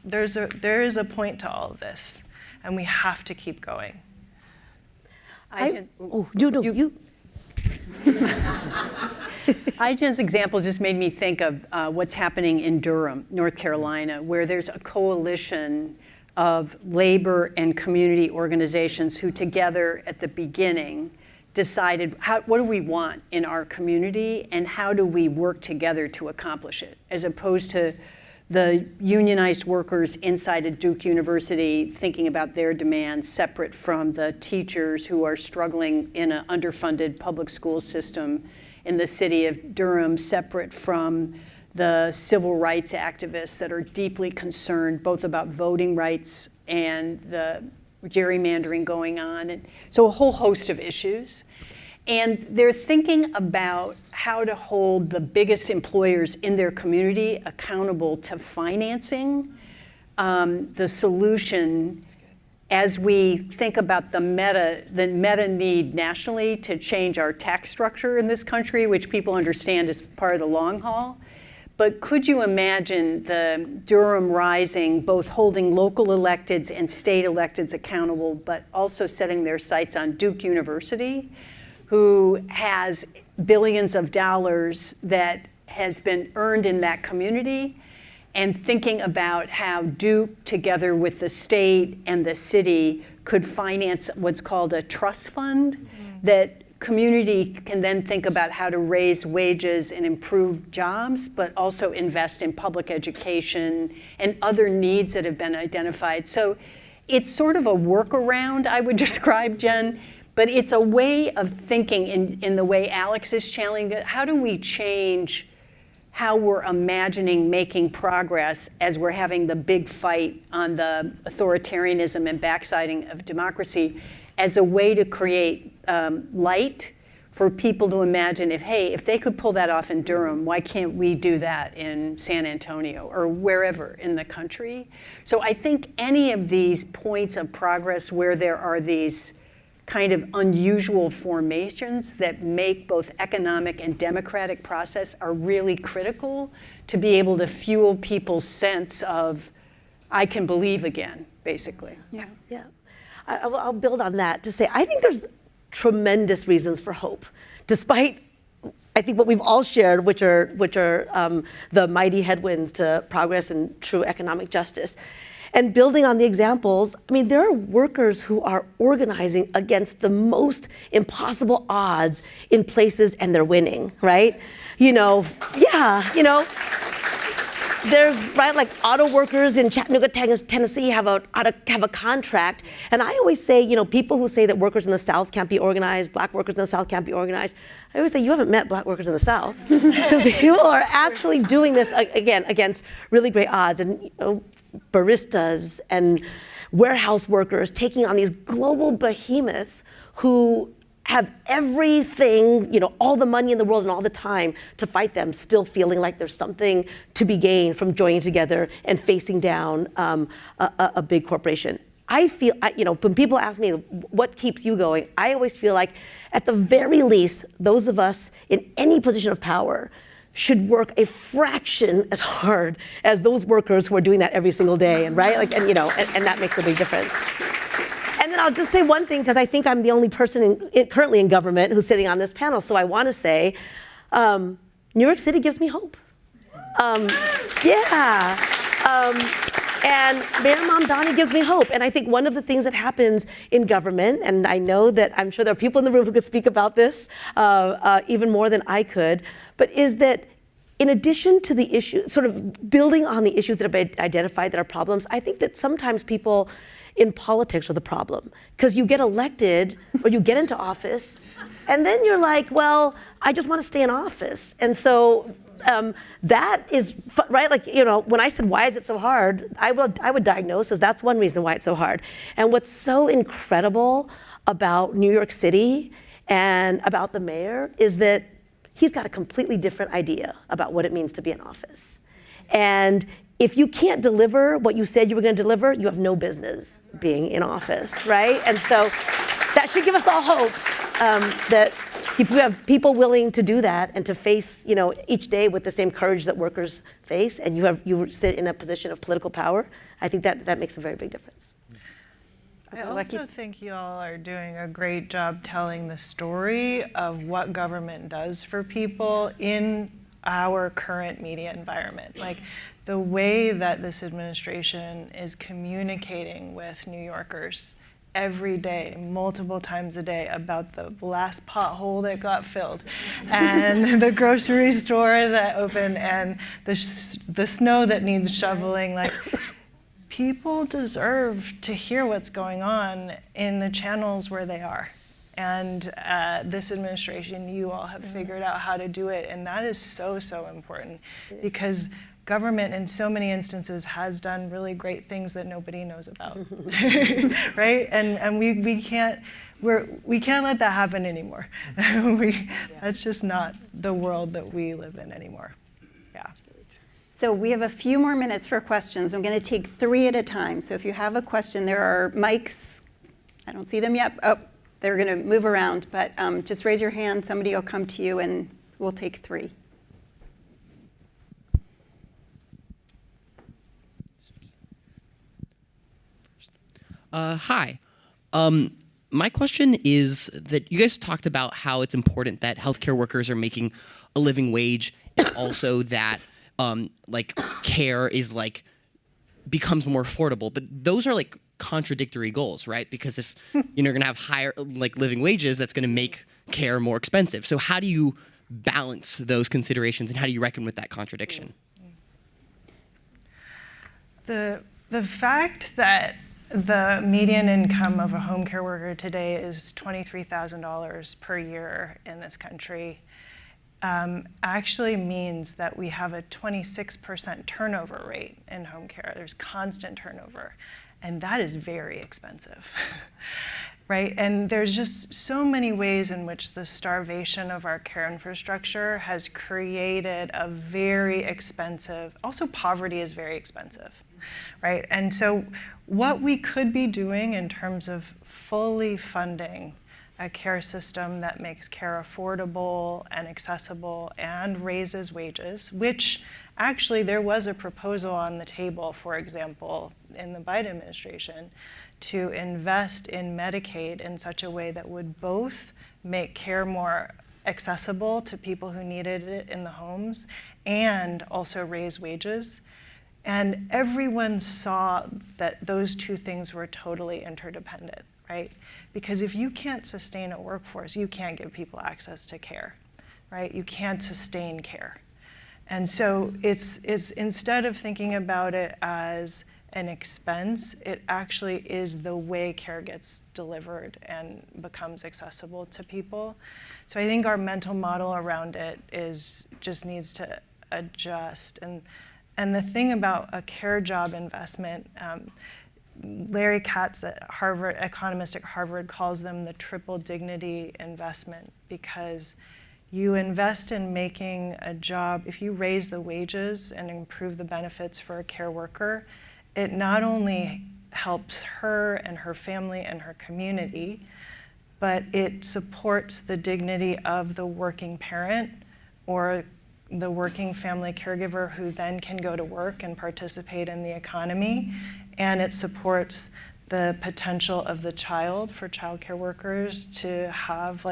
there is a point to all of this, and we have to keep going. Ijen's example just made me think of what's happening in Durham, North Carolina, where there's a coalition of labor and community organizations who together at the beginning decided what do we want in our community and how do we work together to accomplish it, as opposed to the unionized workers inside of Duke University thinking about their demands separate from the teachers who are struggling in an underfunded public school system in the city of Durham, separate from the civil rights activists that are deeply concerned both about voting rights and the gerrymandering going on. And so a whole host of issues. And they're thinking about how to hold the biggest employers in their community accountable to financing the solution as we think about the meta need nationally to change our tax structure in this country, which people understand is part of the long haul. But could you imagine the Durham Rising both holding local electeds and state electeds accountable, but also setting their sights on Duke University, who has billions of dollars that has been earned in that community, and thinking about how Duke, together with the state and the city, could finance what's called a trust fund that community can then think about how to raise wages and improve jobs, but also invest in public education and other needs that have been identified. So it's sort of a workaround, I would describe, Jen, but it's a way of thinking in the way Alex is challenging it. How do we change how we're imagining making progress as we're having the big fight on the authoritarianism and backsliding of democracy as a way to create light for people to imagine if they could pull that off in Durham, why can't we do that in San Antonio or wherever in the country? So I think any of these points of progress where there are these kind of unusual formations that make both economic and democratic process are really critical to be able to fuel people's sense of, I can believe again, basically. Yeah. I'll build on that to say, I think there's tremendous reasons for hope, despite, I think, what we've all shared, which are the mighty headwinds to progress and true economic justice. And building on the examples, I mean, there are workers who are organizing against the most impossible odds in places, and they're winning, right? There's, right, like auto workers in Chattanooga, Tennessee have a contract. And I always say, people who say that workers in the South can't be organized, black workers in the South can't be organized, I always say, you haven't met black workers in the South. Because people are actually doing this, again, against really great odds. And baristas and warehouse workers taking on these global behemoths who have everything, all the money in the world and all the time to fight them, still feeling like there's something to be gained from joining together and facing down a big corporation. I feel, when people ask me, what keeps you going? I always feel like, at the very least, those of us in any position of power should work a fraction as hard as those workers who are doing that every single day, and that makes a big difference. And then I'll just say one thing, because I think I'm the only person currently in government who's sitting on this panel, so I want to say, New York City gives me hope. And Mayor Mamdani gives me hope. And I think one of the things that happens in government, and I know that I'm sure there are people in the room who could speak about this even more than I could, but is that in addition to the issue, sort of building on the issues that have been identified that are problems, I think that sometimes people in politics are the problem. Because you get elected or you get into office, and then you're like, well, I just want to stay in office. And so that is, right, when I said, why is it so hard, I would diagnose as that's one reason why it's so hard. And what's so incredible about New York City and about the mayor is that he's got a completely different idea about what it means to be in office. And if you can't deliver what you said you were going to deliver, you have no business being in office, right? And so that should give us all hope that if you have people willing to do that and to face, each day with the same courage that workers face, and you sit in a position of political power, I think that makes a very big difference. I also think you all are doing a great job telling the story of what government does for people in our current media environment. Like the way that this administration is communicating with New Yorkers every day, multiple times a day, about the last pothole that got filled and the grocery store that opened and the snow that needs shoveling. Like, people deserve to hear what's going on in the channels where they are. And this administration, you all have figured out how to do it. And that is so, so important, because government in so many instances has done really great things that nobody knows about, right? And we can't let that happen anymore. That's just not the world that we live in anymore. Yeah. So we have a few more minutes for questions. I'm going to take 3 at a time. So if you have a question, there are mics. I don't see them yet. Oh, they're going to move around, but just raise your hand. Somebody will come to you, and we'll take 3. Hi. My question is that you guys talked about how it's important that healthcare workers are making a living wage, and also that care is becomes more affordable. But those are contradictory goals, right? Because if you're going to have higher living wages, that's going to make care more expensive. So how do you balance those considerations, and how do you reckon with that contradiction? The fact that the median income of a home care worker today is $23,000 per year in this country actually means that we have a 26% turnover rate in home care. There's constant turnover, and that is very expensive, right? And there's just so many ways in which the starvation of our care infrastructure has created a very expensive, also poverty is very expensive, right? And so what we could be doing in terms of fully funding a care system that makes care affordable and accessible and raises wages, which actually there was a proposal on the table, for example, in the Biden administration, to invest in Medicaid in such a way that would both make care more accessible to people who needed it in the homes and also raise wages. And everyone saw that those two things were totally interdependent, right? Because if you can't sustain a workforce, you can't give people access to care, right? You can't sustain care. And so it's instead of thinking about it as an expense, it actually is the way care gets delivered and becomes accessible to people. So I think our mental model around it just needs to adjust. And the thing about a care job investment, Larry Katz, economist at Harvard, calls them the triple dignity investment, because you invest in making a job, if you raise the wages and improve the benefits for a care worker, it not only helps her and her family and her community, but it supports the dignity of the working parent or the working family caregiver who then can go to work and participate in the economy. And it supports the potential of the child for child care workers to have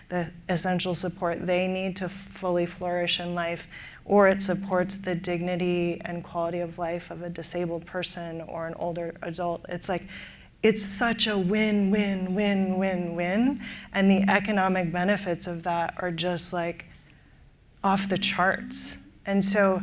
the essential support they need to fully flourish in life, or it supports the dignity and quality of life of a disabled person or an older adult. It's such a win, win, win, win, win. And the economic benefits of that are just off the charts. And so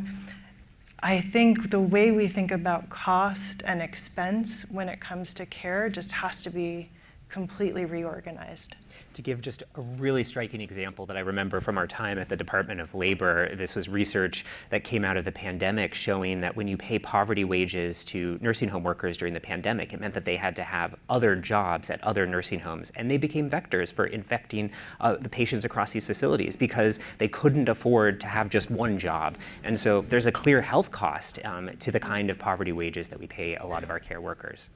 I think the way we think about cost and expense when it comes to care just has to be completely reorganized. To give just a really striking example that I remember from our time at the Department of Labor, this was research that came out of the pandemic showing that when you pay poverty wages to nursing home workers during the pandemic, it meant that they had to have other jobs at other nursing homes, and they became vectors for infecting the patients across these facilities because they couldn't afford to have just one job. And so there's a clear health cost to the kind of poverty wages that we pay a lot of our care workers.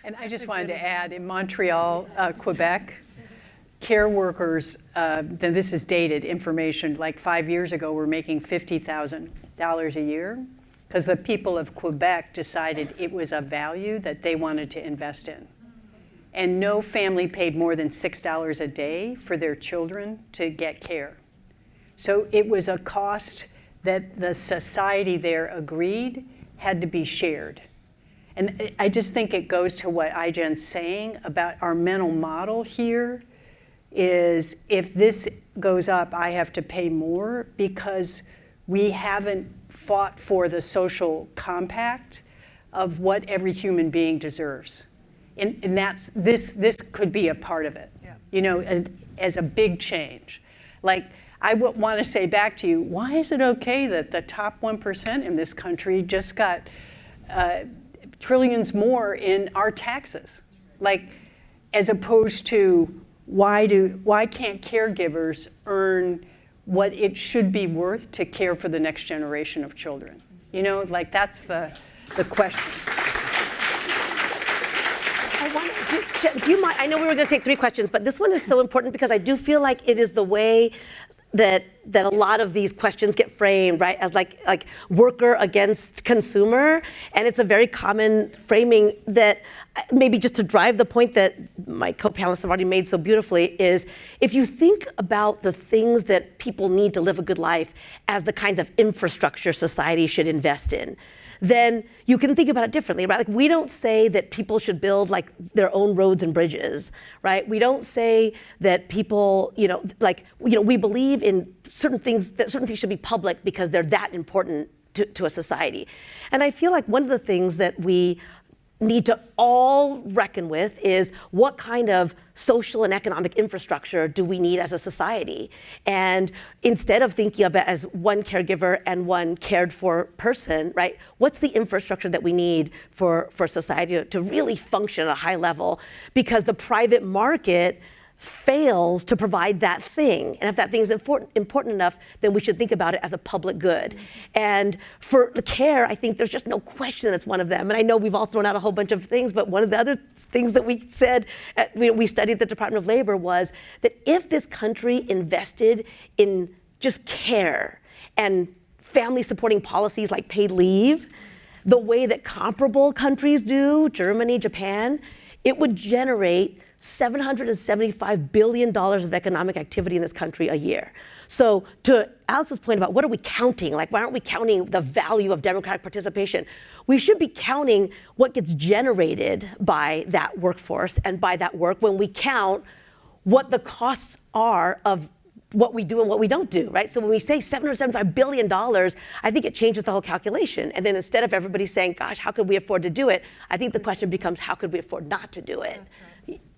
And I just wanted to add, in Montreal, Quebec, care workers, then this is dated information, 5 years ago were making $50,000 a year because the people of Quebec decided it was a value that they wanted to invest in. And no family paid more than $6 a day for their children to get care. So it was a cost that the society there agreed had to be shared. And I just think it goes to what Ijen's saying about our mental model here is if this goes up, I have to pay more because we haven't fought for the social compact of what every human being deserves. And that's this could be a part of it, as a big change. I want to say back to you, why is it okay that the top 1% in this country just got trillions more in our taxes? As opposed to why can't caregivers earn what it should be worth to care for the next generation of children? That's the question. Do you mind? I know we were going to take 3 questions, but this one is so important because I do feel like it is the way that a lot of these questions get framed, right, as like worker against consumer, and it's a very common framing that maybe just to drive the point that my co-panelists have already made so beautifully is if you think about the things that people need to live a good life as the kinds of infrastructure society should invest in, then you can think about it differently, right? Like we don't say that people should build like their own roads and bridges, right? We don't say that people, we believe in certain things should be public because they're that important to a society. And I feel like one of the things that we need to all reckon with is what kind of social and economic infrastructure do we need as a society? And instead of thinking of it as one caregiver and one cared for person, right? What's the infrastructure that we need for society to really function at a high level? Because the private market fails to provide that thing. And if that thing is important enough, then we should think about it as a public good. And for the care, I think there's just no question that's one of them. And I know we've all thrown out a whole bunch of things, but one of the other things that we said, we studied at the Department of Labor was that if this country invested in just care and family supporting policies like paid leave, the way that comparable countries do, Germany, Japan, it would generate $775 billion of economic activity in this country a year. So to Alex's point about what are we counting? Like, why aren't we counting the value of democratic participation? We should be counting what gets generated by that workforce and by that work when we count what the costs are of what we do and what we don't do, right? So when we say $775 billion, I think it changes the whole calculation. And then instead of everybody saying, gosh, how could we afford to do it? I think the question becomes, how could we afford not to do it?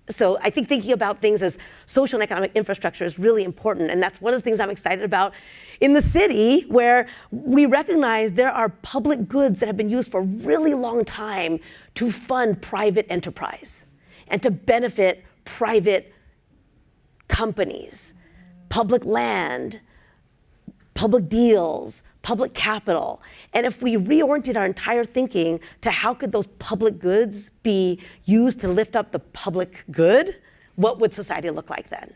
So I think thinking about things as social and economic infrastructure is really important. And that's one of the things I'm excited about in the city, where we recognize there are public goods that have been used for a really long time to fund private enterprise and to benefit private companies, public land, public deals, public capital. And if we reoriented our entire thinking to how could those public goods be used to lift up the public good, what would society look like then?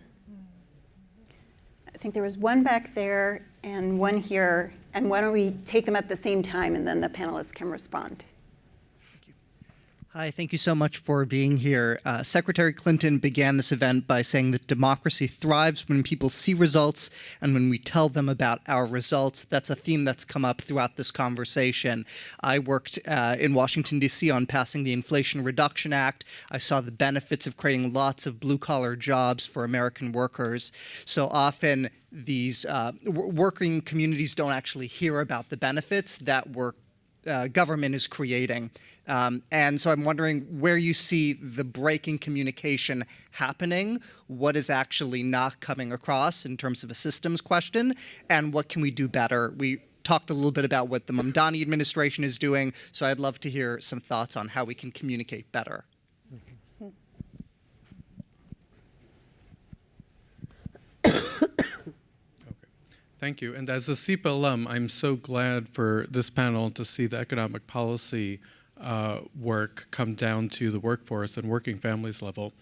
I think there was one back there and one here, and why don't we take them at the same time and then the panelists can respond. Hi, thank you so much for being here. Secretary Clinton began this event by saying that democracy thrives when people see results and when we tell them about our results. That's a theme that's come up throughout this conversation. I worked in Washington, D.C. on passing the Inflation Reduction Act. I saw the benefits of creating lots of blue-collar jobs for American workers. So often these working communities don't actually hear about the benefits that government is creating. And so I'm wondering where you see the break in communication happening, what is actually not coming across in terms of a systems question, and what can we do better? We talked a little bit about what the Mamdani administration is doing, so I'd love to hear some thoughts on how we can communicate better. Thank you. And as a SEPA alum, I'm so glad for this panel to see the economic policy work come down to the workforce and working families level.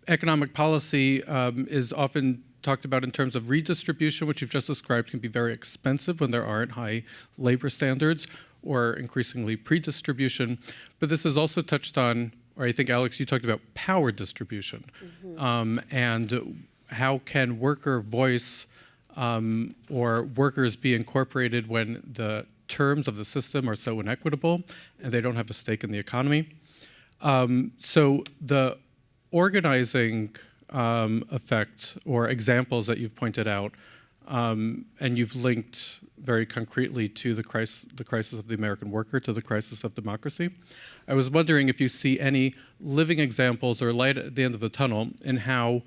Economic policy is often talked about in terms of redistribution, which you've just described can be very expensive when there aren't high labor standards, or increasingly predistribution. But this is also touched on, or I think, Alex, you talked about power distribution. And how can worker voice or workers be incorporated when the terms of the system are so inequitable and they don't have a stake in the economy. So the organizing effect or examples that you've pointed out, and you've linked very concretely to the crisis of the American worker, to the crisis of democracy. I was wondering if you see any living examples or light at the end of the tunnel in how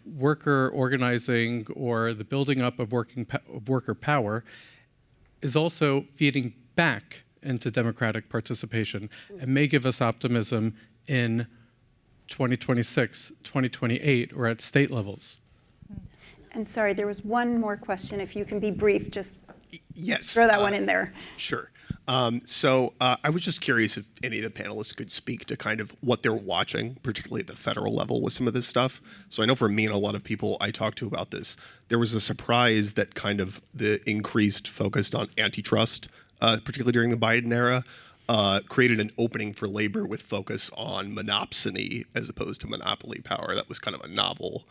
worker organizing or the building up of worker power is also feeding back into democratic participation and may give us optimism in 2026, 2028, or at state levels. And sorry, there was one more question. If you can be brief, just yes, throw that one in there. Sure. I was just curious if any of the panelists could speak to kind of what they're watching, particularly at the federal level with some of this stuff. So I know for me and a lot of people I talked to about this, there was a surprise that kind of the increased focus on antitrust, particularly during the Biden era, created an opening for labor with focus on monopsony as opposed to monopoly power. That was kind of a novel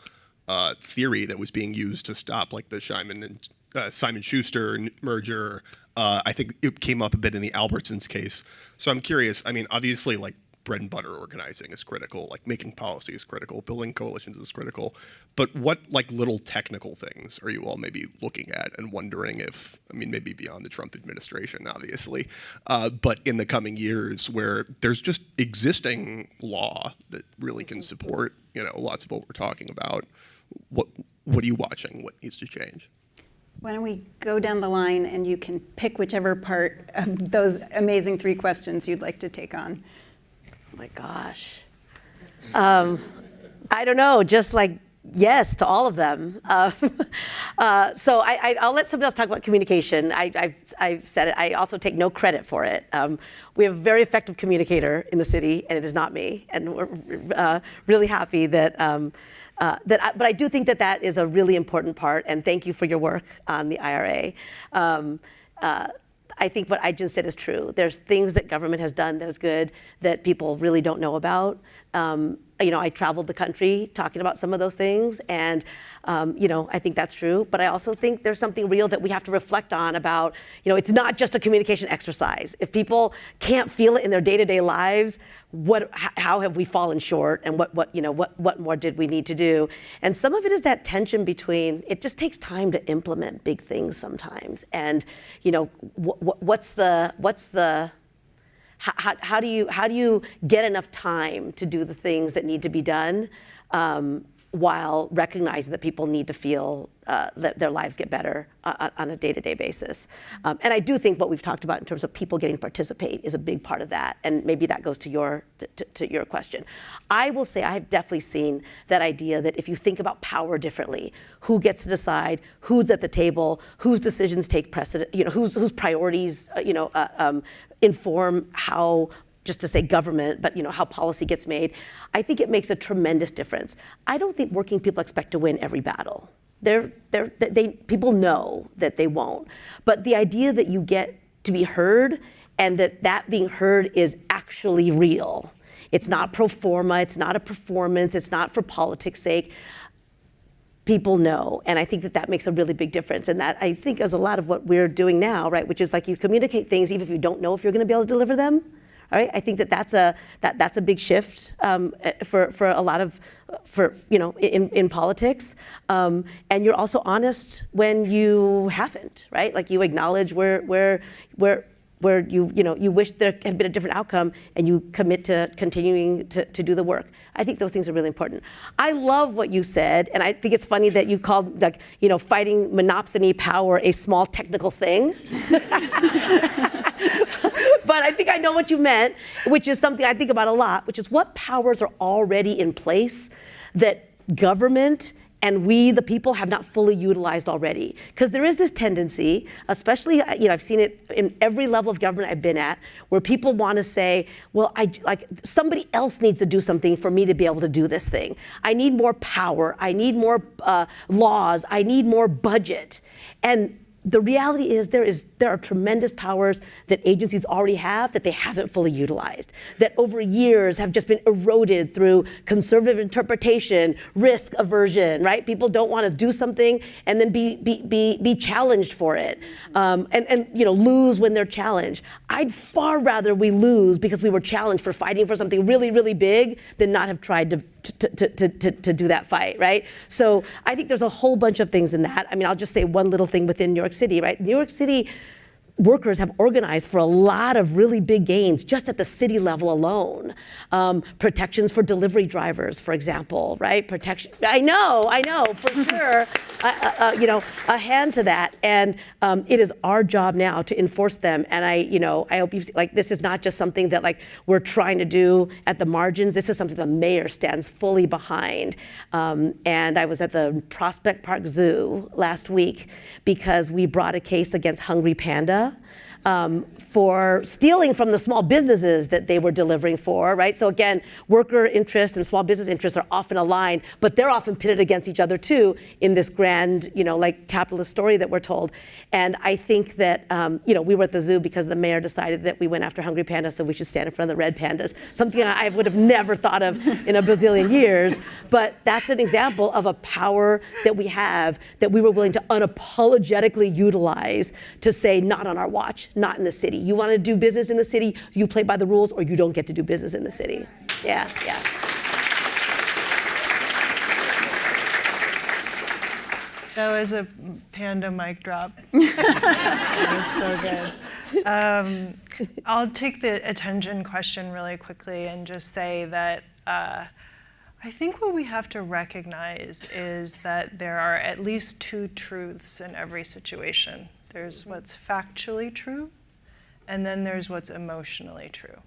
theory that was being used to stop like the Simon Schuster merger. I think it came up a bit in the Albertsons case. So I'm curious, I mean, obviously like bread and butter organizing is critical, like making policy is critical, building coalitions is critical. But what like little technical things are you all maybe looking at and wondering if, I mean, maybe beyond the Trump administration, obviously, but in the coming years where there's just existing law that really can support, lots of what we're talking about. What are you watching? What needs to change? Why don't we go down the line and you can pick whichever part of those amazing 3 questions you'd like to take on. Oh my gosh. I don't know, just like yes to all of them. So I'll let somebody else talk about communication. I've said it. I also take no credit for it. We have a very effective communicator in the city, and it is not me. And we're really happy that but I do think that is a really important part, and thank you for your work on the IRA. I think what Aijen said is true. There's things that government has done that is good that people really don't know about. I traveled the country talking about some of those things, and I think that's true. But I also think there's something real that we have to reflect on about, it's not just a communication exercise. If people can't feel it in their day-to-day lives, how have we fallen short, and what more did we need to do? And some of it is that tension between, it just takes time to implement big things sometimes, and how do you get enough time to do the things that need to be done while recognizing that people need to feel that their lives get better on a day-to-day basis. And I do think what we've talked about in terms of people getting to participate is a big part of that, and maybe that goes to your question. I will say I have definitely seen that idea that if you think about power differently, who gets to decide, who's at the table, whose decisions take precedent, whose priorities inform how, just to say government, but how policy gets made. I think it makes a tremendous difference. I don't think working people expect to win every battle. People know that they won't. But the idea that you get to be heard and that being heard is actually real. It's not pro forma, it's not a performance, it's not for politics' sake. People know, and I think that makes a really big difference. And that, I think, is a lot of what we're doing now, right? Which is like you communicate things even if you don't know if you're gonna be able to deliver them. All right, I think that's a big shift for a lot of in politics, and you're also honest when you haven't, right? Like you acknowledge where you wish there had been a different outcome, and you commit to continuing to do the work. I think those things are really important. I love what you said, and I think it's funny that you called fighting monopsony power a small technical thing. But I think I know what you meant, which is something I think about a lot, which is what powers are already in place that government and we, the people, have not fully utilized already. Because there is this tendency, especially, I've seen it in every level of government I've been at, where people want to say, well, somebody else needs to do something for me to be able to do this thing. I need more power. I need more laws. I need more budget. And the reality is there are tremendous powers that agencies already have that they haven't fully utilized, that over years have just been eroded through conservative interpretation, risk aversion, right? People don't want to do something and then be challenged for it, and lose when they're challenged. I'd far rather we lose because we were challenged for fighting for something really, really big than not have tried to do that fight, right? So I think there's a whole bunch of things in that. I mean, I'll just say one little thing within New York City, right? New York City workers have organized for a lot of really big gains just at the city level alone. Protections for delivery drivers, for example, right? Protection. I know, for sure. A hand to that, and it is our job now to enforce them. And I hope you see, this is not just something that we're trying to do at the margins. This is something the mayor stands fully behind. And I was at the Prospect Park Zoo last week because we brought a case against Hungry Panda. for stealing from the small businesses that they were delivering for, right? So again, worker interests and small business interests are often aligned, but they're often pitted against each other too in this grand, like capitalist story that we're told. And I think that, we were at the zoo because the mayor decided that we went after hungry pandas, so we should stand in front of the red pandas, something I would have never thought of in a bazillion years. But that's an example of a power that we have that we were willing to unapologetically utilize to say, not on our watch, not in the city. You want to do business in the city, you play by the rules, or you don't get to do business in the city. Yeah. That was a panda mic drop. That was so good. I'll take the attention question really quickly and just say that I think what we have to recognize is that there are at least two truths in every situation. There's what's factually true, and then there's what's emotionally true.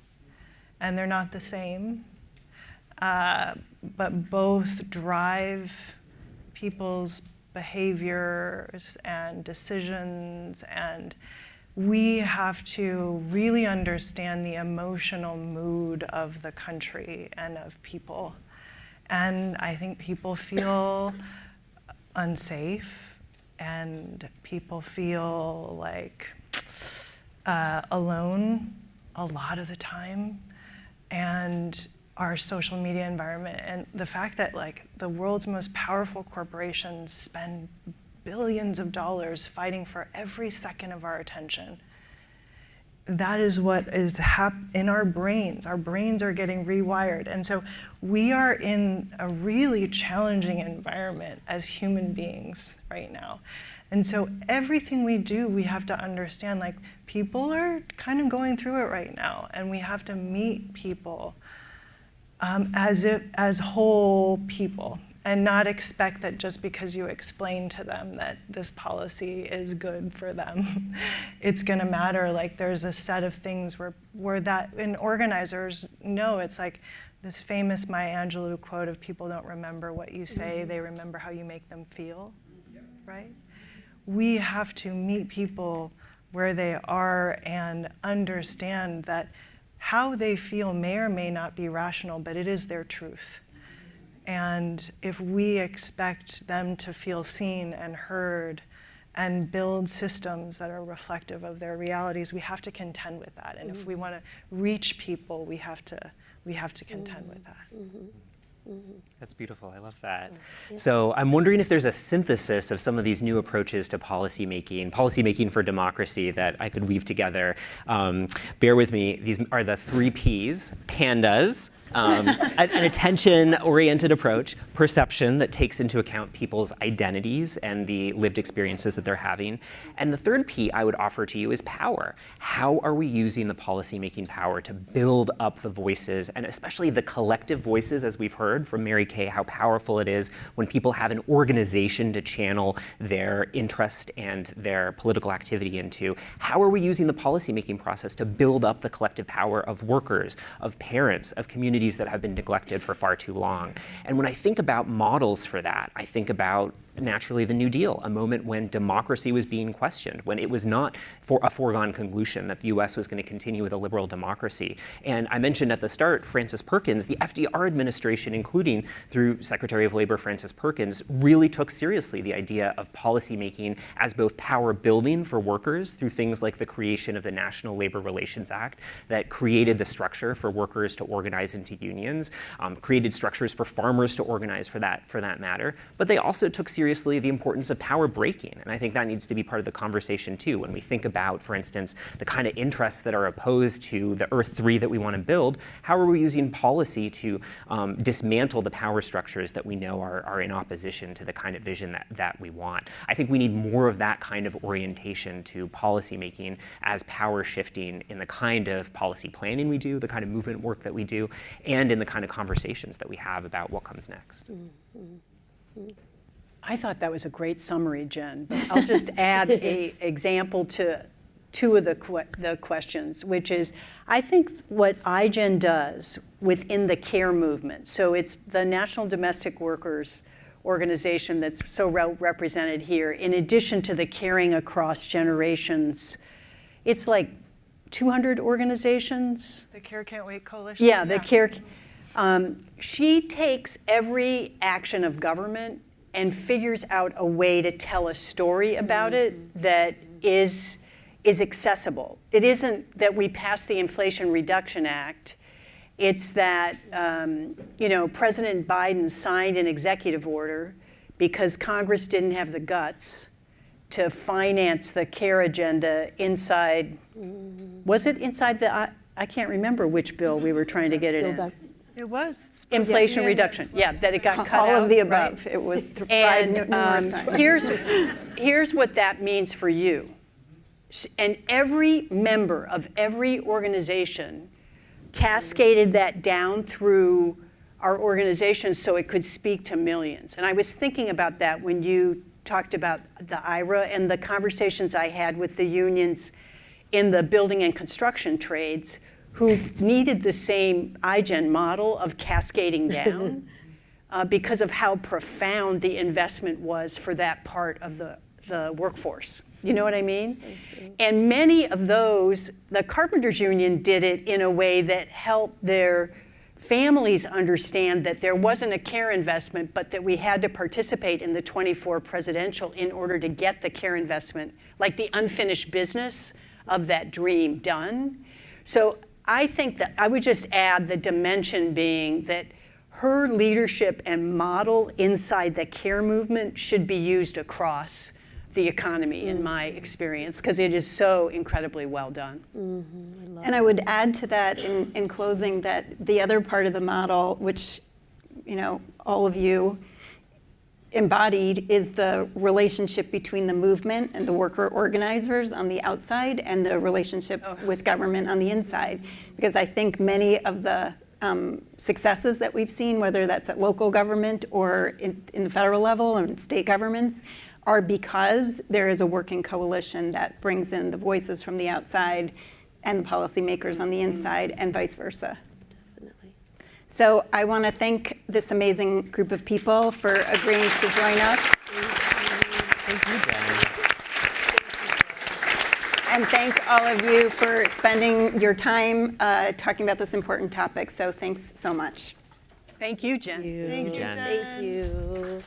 And they're not the same, but both drive people's behaviors and decisions, and we have to really understand the emotional mood of the country and of people. And I think people feel unsafe, and people feel like alone a lot of the time, and our social media environment and the fact that the world's most powerful corporations spend billions of dollars fighting for every second of our attention. That is what is in our brains. Our brains are getting rewired. And so we are in a really challenging environment as human beings right now. And so everything we do, we have to understand, people are kind of going through it right now, and we have to meet people as whole people, and not expect that just because you explain to them that this policy is good for them, it's going to matter. There's a set of things where that, and organizers know, it's like this famous Maya Angelou quote of people don't remember what you say, they remember how you make them feel, right? We have to meet people where they are and understand that how they feel may or may not be rational, but it is their truth. And if we expect them to feel seen and heard and build systems that are reflective of their realities, we have to contend with that. And if we want to reach people, we have to contend with that. That's beautiful. I love that. So I'm wondering if there's a synthesis of some of these new approaches to policymaking for democracy that I could weave together. Bear with me. These are the 3 Ps: pandas, an attention-oriented approach, perception that takes into account people's identities and the lived experiences that they're having, and the 3rd P I would offer to you is power. How are we using the policymaking power to build up the voices, and especially the collective voices, as we've heard from Mary Kay, how powerful it is when people have an organization to channel their interest and their political activity into. How are we using the policymaking process to build up the collective power of workers, of parents, of communities that have been neglected for far too long? And when I think about models for that, I think about naturally the New Deal, a moment when democracy was being questioned, when it was not for a foregone conclusion that the US was going to continue with a liberal democracy. And I mentioned at the start, Frances Perkins, the FDR administration, including through Secretary of Labor Frances Perkins, really took seriously the idea of policymaking as both power building for workers through things like the creation of the National Labor Relations Act that created the structure for workers to organize into unions, created structures for farmers to organize for that matter. But they also took seriously the importance of power breaking. And I think that needs to be part of the conversation too. When we think about, for instance, the kind of interests that are opposed to the Earth 3 that we want to build, how are we using policy to dismantle the power structures that we know are in opposition to the kind of vision that we want? I think we need more of that kind of orientation to policymaking as power shifting in the kind of policy planning we do, the kind of movement work that we do, and in the kind of conversations that we have about what comes next. I thought that was a great summary, Jen. But I'll just add an example to 2 of the questions, which is, I think what iGen does within the CARE movement, so it's the National Domestic Workers Organization that's so represented here, in addition to the caring across generations it's like 200 organizations. The Care Can't Wait Coalition. Yeah, the Care. She takes every action of government and figures out a way to tell a story about it that is accessible. It isn't that we passed the Inflation Reduction Act. It's that President Biden signed an executive order because Congress didn't have the guts to finance the care agenda inside. Was it inside the? I can't remember which bill we were trying to get it in. It was. Inflation reduction. Yeah, that it got cut All out. of the above. It was tried numerous times. Here's what that means for you. And every member of every organization cascaded that down through our organization so it could speak to millions. And I was thinking about that when you talked about the IRA and the conversations I had with the unions in the building and construction trades who needed the same iGen model of cascading down because of how profound the investment was for that part of the workforce. You know what I mean? And many of those, the Carpenters Union did it in a way that helped their families understand that there wasn't a care investment, but that we had to participate in the 24 presidential in order to get the care investment, like the unfinished business of that dream done. So I think that I would just add the dimension being that her leadership and model inside the care movement should be used across the economy, in my experience, because it is so incredibly well done. And I would add to that in closing that the other part of the model, which all of you embodied, is the relationship between the movement and the worker organizers on the outside and the relationships with government on the inside. Because I think many of the successes that we've seen, whether that's at local government or in the federal level and state governments, are because there is a working coalition that brings in the voices from the outside and the policymakers on the inside, and vice versa. Definitely. So I want to thank this amazing group of people for agreeing to join us. Thank you, Jen. And thank all of you for spending your time talking about this important topic. So thanks so much. Thank you, Jen. Thank you, Jen. Thank you.